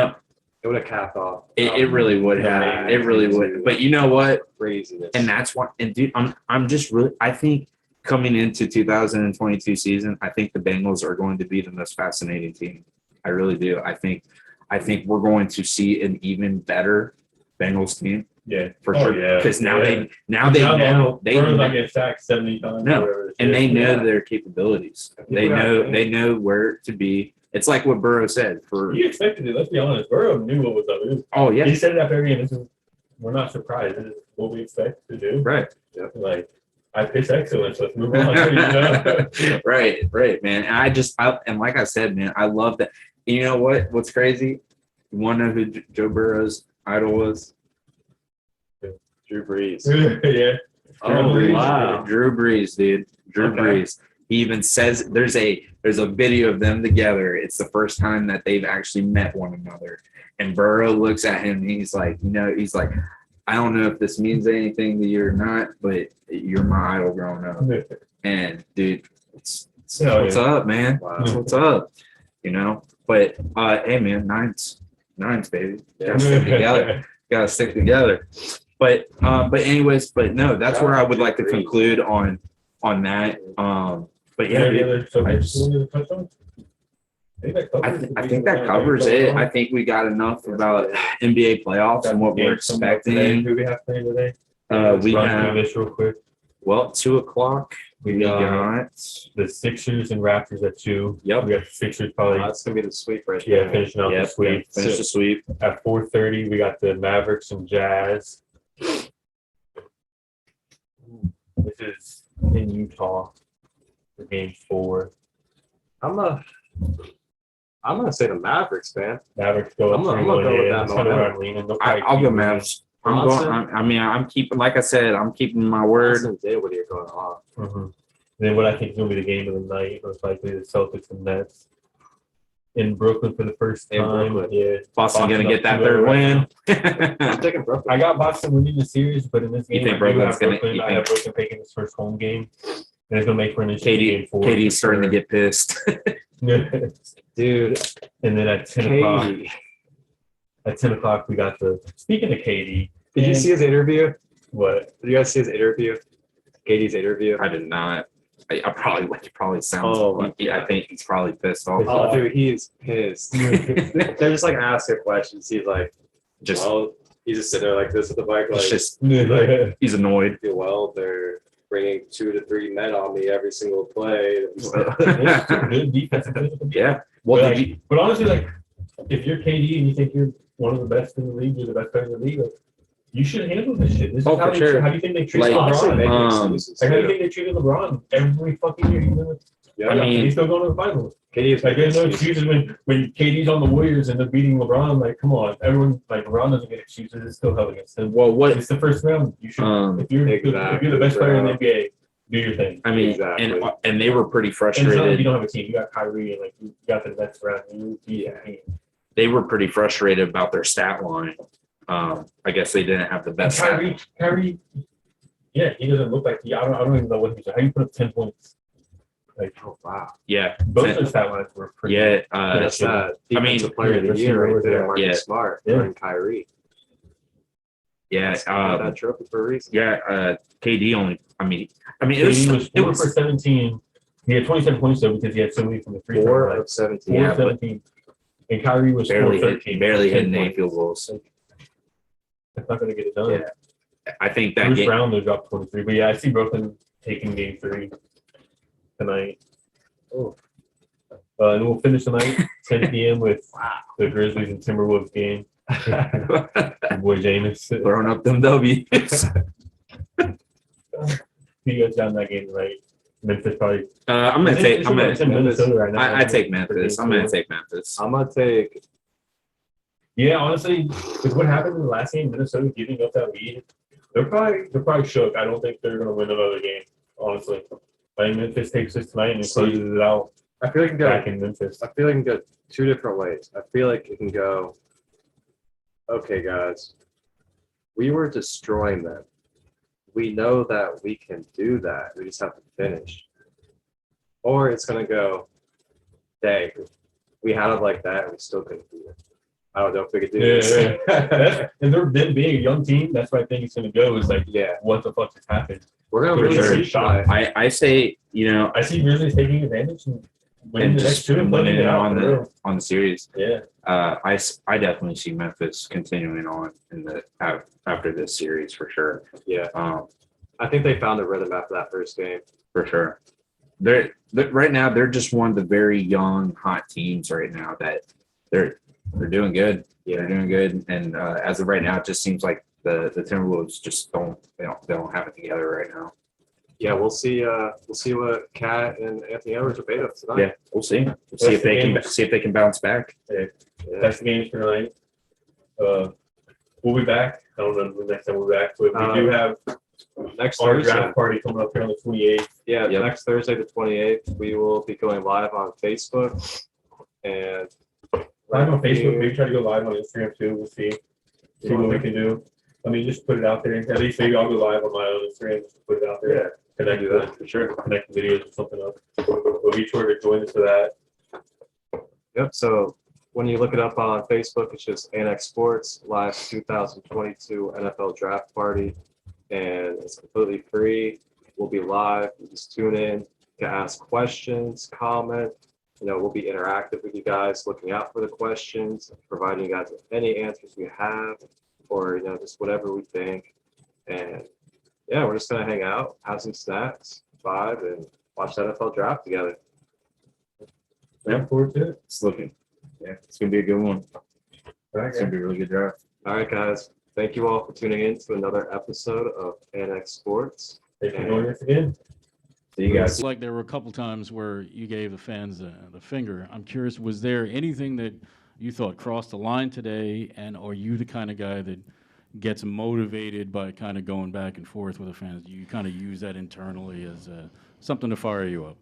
Speaker 5: would have capped off.
Speaker 7: it really would have. It really would. But you know what?
Speaker 5: Craziness.
Speaker 7: And that's why. And dude, I'm just really. I think coming into 2022 season, I think the Bengals are going to be the most fascinating team. I really do. I think we're going to see an even better Bengals team.
Speaker 6: Yeah,
Speaker 7: for sure.
Speaker 6: Yeah.
Speaker 7: Because now they
Speaker 6: Burrow's not getting sacked 70 times.
Speaker 7: No, and they know their capabilities. They know where to be. It's like what Burrow said.
Speaker 6: He expected it. Let's be honest. Burrow knew what was up.
Speaker 7: Oh yeah,
Speaker 6: he said it after every game. We're not surprised. This is what we expect to do.
Speaker 7: Right.
Speaker 6: Yeah. Like, I pitch excellence. Let's move on.
Speaker 7: Right, man. And like I said, man, I love that. You know what's crazy? You want to know who Joe Burrow's idol was?
Speaker 5: Drew Brees.
Speaker 6: Yeah.
Speaker 7: Drew Brees, dude. Drew Brees. He even says there's a video of them together. It's the first time that they've actually met one another. And Burrow looks at him and he's like, I don't know if this means anything to you or not, but you're my idol growing up. And dude, it's what's up, man?
Speaker 5: Wow.
Speaker 7: It's what's up? But hey, man, nines, baby. Gotta stick together. Gotta stick together. But anyways, no, that's where I would like to conclude on that. But yeah, dude, I think that covers it. I think we got enough about NBA playoffs and what we're expecting.
Speaker 6: Who we have playing today?
Speaker 7: We
Speaker 6: Run
Speaker 7: have
Speaker 6: through this real quick.
Speaker 7: 2:00. We got
Speaker 6: The Sixers and Raptors at 2.
Speaker 7: Yep.
Speaker 6: We got the Sixers probably.
Speaker 5: That's gonna be the sweep right there.
Speaker 6: Yeah, finishing out the sweep.
Speaker 7: Finish the sweep.
Speaker 6: At 4:30, we got the Mavericks and Jazz. This is in Utah for Game 4.
Speaker 5: I'm gonna say the Mavericks, man.
Speaker 6: Mavericks go up.
Speaker 5: I'm gonna go with that
Speaker 6: That's kind of where I'm leaning. They'll probably
Speaker 7: I'll
Speaker 6: keep
Speaker 7: go
Speaker 6: moving.
Speaker 7: Mavs. I'm keeping, like I said, I'm keeping my word.
Speaker 5: Boston did what you're going off.
Speaker 6: Mhm. Then what I think is going to be the game of the night, most likely the Celtics and Nets in Brooklyn for the first
Speaker 5: In
Speaker 6: time.
Speaker 5: Brooklyn.
Speaker 6: Yeah,
Speaker 7: Boston gonna
Speaker 6: up
Speaker 7: get that
Speaker 6: 2-0
Speaker 7: third
Speaker 6: right
Speaker 7: win.
Speaker 5: I'm taking Brooklyn.
Speaker 6: I got Boston winning the series, but in this
Speaker 7: You
Speaker 6: game,
Speaker 7: think
Speaker 6: I do
Speaker 7: Brooklyn's
Speaker 6: have
Speaker 7: gonna-
Speaker 6: Brooklyn.
Speaker 7: you
Speaker 6: I have Brooklyn taking this first home game, and it's going to make for an interesting game 4.
Speaker 7: Katie's starting to get pissed.
Speaker 5: Dude,
Speaker 6: And then at 10 o'clock,
Speaker 5: Katie.
Speaker 6: we got the. Speaking of Katie,
Speaker 5: Did you see his interview?
Speaker 6: what?
Speaker 5: Did you guys see his interview? Katie's interview?
Speaker 7: I did not. I probably, like, it probably sounds.
Speaker 5: Oh, my
Speaker 7: I think he's probably pissed off.
Speaker 5: Oh, dude, he's pissed. They're just like asking questions. He's like,
Speaker 7: Just,
Speaker 5: well, he's just sitting there like this at the bike, like,
Speaker 7: it's just,
Speaker 6: Yeah.
Speaker 7: he's annoyed.
Speaker 5: well, they're bringing 2 to 3 men on me every single play.
Speaker 6: Good defense.
Speaker 7: Yeah. Well,
Speaker 6: But,
Speaker 7: did
Speaker 6: like,
Speaker 7: you,
Speaker 6: but honestly, like, if you're KD and you think you're one of the best in the league, you're the best player in the league, like, you should handle this shit. This is
Speaker 7: Oh,
Speaker 6: how,
Speaker 7: for sure.
Speaker 6: how do you think they treat
Speaker 7: Like,
Speaker 5: Honestly,
Speaker 6: LeBron?
Speaker 5: making
Speaker 7: Um,
Speaker 5: excuses,
Speaker 6: Like, how do you
Speaker 5: too.
Speaker 6: think they treated LeBron every fucking year?
Speaker 5: Yeah,
Speaker 7: I mean-
Speaker 6: he's still going to the finals.
Speaker 5: Katie is
Speaker 6: Like,
Speaker 5: making
Speaker 6: there's no
Speaker 5: excuses.
Speaker 6: excuses when KD's on the Warriors and they're beating LeBron. Like, come on, everyone. Like, LeBron doesn't get excuses. It's still held against him.
Speaker 7: well, what,
Speaker 6: It's the first round. You should.
Speaker 7: Um,
Speaker 6: if you're the best player in the NBA, do your thing.
Speaker 7: I mean,
Speaker 5: Exactly.
Speaker 7: and they were pretty
Speaker 6: And it's not like you
Speaker 7: frustrated.
Speaker 6: don't have a team. You got Kyrie and like you got the next round.
Speaker 7: They were pretty frustrated about their stat line. I guess they didn't have the best.
Speaker 6: Kyrie, yeah, he doesn't look like I don't even know what he's. How you put up 10 points? Like, oh wow.
Speaker 7: Yeah.
Speaker 6: Both their stat lines were pretty.
Speaker 7: Yeah.
Speaker 5: That's that.
Speaker 7: I mean,
Speaker 5: Defensive player of the year right there, Marcus
Speaker 7: Yeah.
Speaker 5: Smart,
Speaker 6: Yeah.
Speaker 5: and Kyrie.
Speaker 7: Yeah.
Speaker 5: Got that trophy for a reason.
Speaker 7: Yeah. KD only. I mean, it
Speaker 6: KD was 4
Speaker 7: was
Speaker 6: for 17. He had 27 points though because he had so many from the free throw
Speaker 5: 4
Speaker 6: line.
Speaker 5: of 17.
Speaker 6: 4
Speaker 7: Yeah,
Speaker 6: of 17. And Kyrie was
Speaker 7: barely
Speaker 6: 4
Speaker 7: hit,
Speaker 6: 13.
Speaker 7: barely
Speaker 6: 10
Speaker 7: hitting 8
Speaker 6: points.
Speaker 7: field goals.
Speaker 6: That's not going to get it done.
Speaker 7: Yeah. I think that
Speaker 6: Bruce
Speaker 7: game.
Speaker 6: Brown though dropped 23. But yeah, I see Brooklyn taking game 3 tonight. Oh. And we'll finish tonight 10 p.m. with the Grizzlies and Timberwolves game. Your boy Jameis.
Speaker 7: Throwing up them W's.
Speaker 6: He goes down that game tonight. Memphis probably.
Speaker 7: I'm gonna take.
Speaker 6: It's
Speaker 7: I'm
Speaker 6: about 10
Speaker 7: gonna.
Speaker 6: Minnesota right now.
Speaker 7: I take Memphis. I'm gonna take Memphis.
Speaker 5: I'm gonna take.
Speaker 6: Yeah, honestly, with what happened in the last game, Minnesota giving up that lead, they're probably shook. I don't think they're gonna win another game. Honestly, I think Memphis takes this tonight and closes it out
Speaker 5: I feel like it can
Speaker 6: back
Speaker 5: go.
Speaker 6: in Memphis.
Speaker 5: I feel like it can go 2 different ways. I feel like it can go. Okay, guys, we were destroying them. We know that we can do that. We just have to finish. Or it's gonna go, dang, we had it like that and we still couldn't do it. I don't know if we could do this.
Speaker 6: Yeah. And they're them being a young team, that's what I think it's gonna go. Is like,
Speaker 5: Yeah,
Speaker 6: what the fuck just happened?
Speaker 5: we're gonna
Speaker 6: For
Speaker 5: really
Speaker 6: sure.
Speaker 5: see shot.
Speaker 7: I say
Speaker 6: I see Grizzlies taking advantage and winning
Speaker 7: and
Speaker 6: the next
Speaker 7: just
Speaker 6: 2 and
Speaker 7: winning
Speaker 6: winning
Speaker 7: it
Speaker 6: it out.
Speaker 7: on the series.
Speaker 6: Yeah.
Speaker 7: I definitely see Memphis continuing on in the after this series for sure.
Speaker 5: Yeah, I think they found the rhythm after that first game.
Speaker 7: For sure. They're right now they're just one of the very young hot teams right now that they're doing good. Yeah, they're doing good. And as of right now, it just seems like the Timberwolves just don't have it together right now.
Speaker 5: Yeah, we'll see what Kat and Anthony Edwards are made of tonight.
Speaker 7: Yeah, we'll see. We'll see if they can bounce back.
Speaker 6: Yeah.
Speaker 5: Yeah.
Speaker 6: That's the games for tonight. We'll be back. I don't know the next time we're back, but we do have
Speaker 5: Next
Speaker 6: our
Speaker 5: Thursday.
Speaker 6: draft party coming up here on the 28th.
Speaker 5: Yeah,
Speaker 7: Yep.
Speaker 5: next Thursday, the 28th, we will be going live on Facebook and
Speaker 6: Live on Facebook. Maybe try to go live on Instagram too. We'll see what we can do. I mean, just put it out there. At least maybe I'll go live on my own Instagram. Just put it out there.
Speaker 5: Yeah,
Speaker 6: Connect
Speaker 5: do
Speaker 6: to
Speaker 5: that.
Speaker 6: for sure. Connect the videos or something up. But be sure to join us for that.
Speaker 5: Yep. So when you look it up on Facebook, it's just Annex Sports Live 2022 NFL Draft Party, and it's completely free. We'll be live. You just tune in to ask questions, comment. We'll be interactive with you guys, looking out for the questions, providing you guys with any answers we have, or just whatever we think. And yeah, we're just gonna hang out, have some snacks, vibe, and watch the NFL draft together.
Speaker 6: Looking forward to it.
Speaker 7: It's gonna be a good one.
Speaker 6: All right,
Speaker 7: It's gonna be a really good draft.
Speaker 5: All right, guys. Thank you all for tuning in to another episode of Annex Sports.
Speaker 6: Thanks for joining us again.
Speaker 7: See you guys.
Speaker 8: It's like there were a couple times where you gave the fans the finger. I'm curious, was there anything that you thought crossed the line today, and are you the kind of guy that gets motivated by kind of going back and forth with the fans? Do you kind of use that internally as something to fire you up?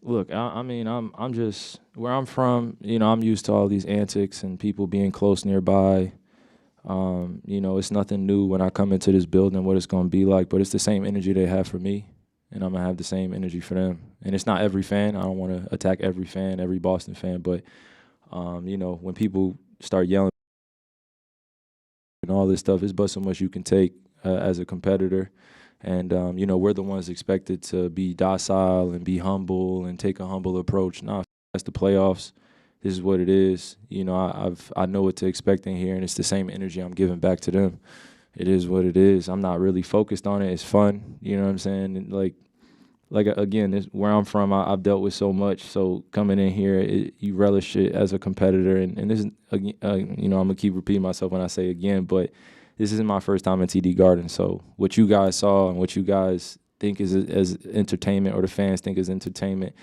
Speaker 9: Look, I mean, I'm just where I'm from. I'm used to all these antics and people being close nearby. It's nothing new when I come into this building, what it's going to be like, but it's the same energy they have for me, and I'm going to have the same energy for them. And it's not every fan. I don't want to attack every fan, every Boston fan, but, when people start yelling and all this stuff, it's but so much you can take as a competitor. And, we're the ones expected to be docile and be humble and take a humble approach. Nah, that's the playoffs. This is what it is. I know what to expect in here, and it's the same energy I'm giving back to them. It is what it is. I'm not really focused on it. It's fun. You know what I'm saying? And like again, where I'm from, I've dealt with so much. So coming in here, you relish it as a competitor. And this is, I'm going to keep repeating myself when I say again, but this isn't my first time in TD Garden. So what you guys saw and what you guys think is as entertainment, or the fans think is entertainment,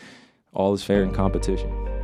Speaker 9: all is fair in competition.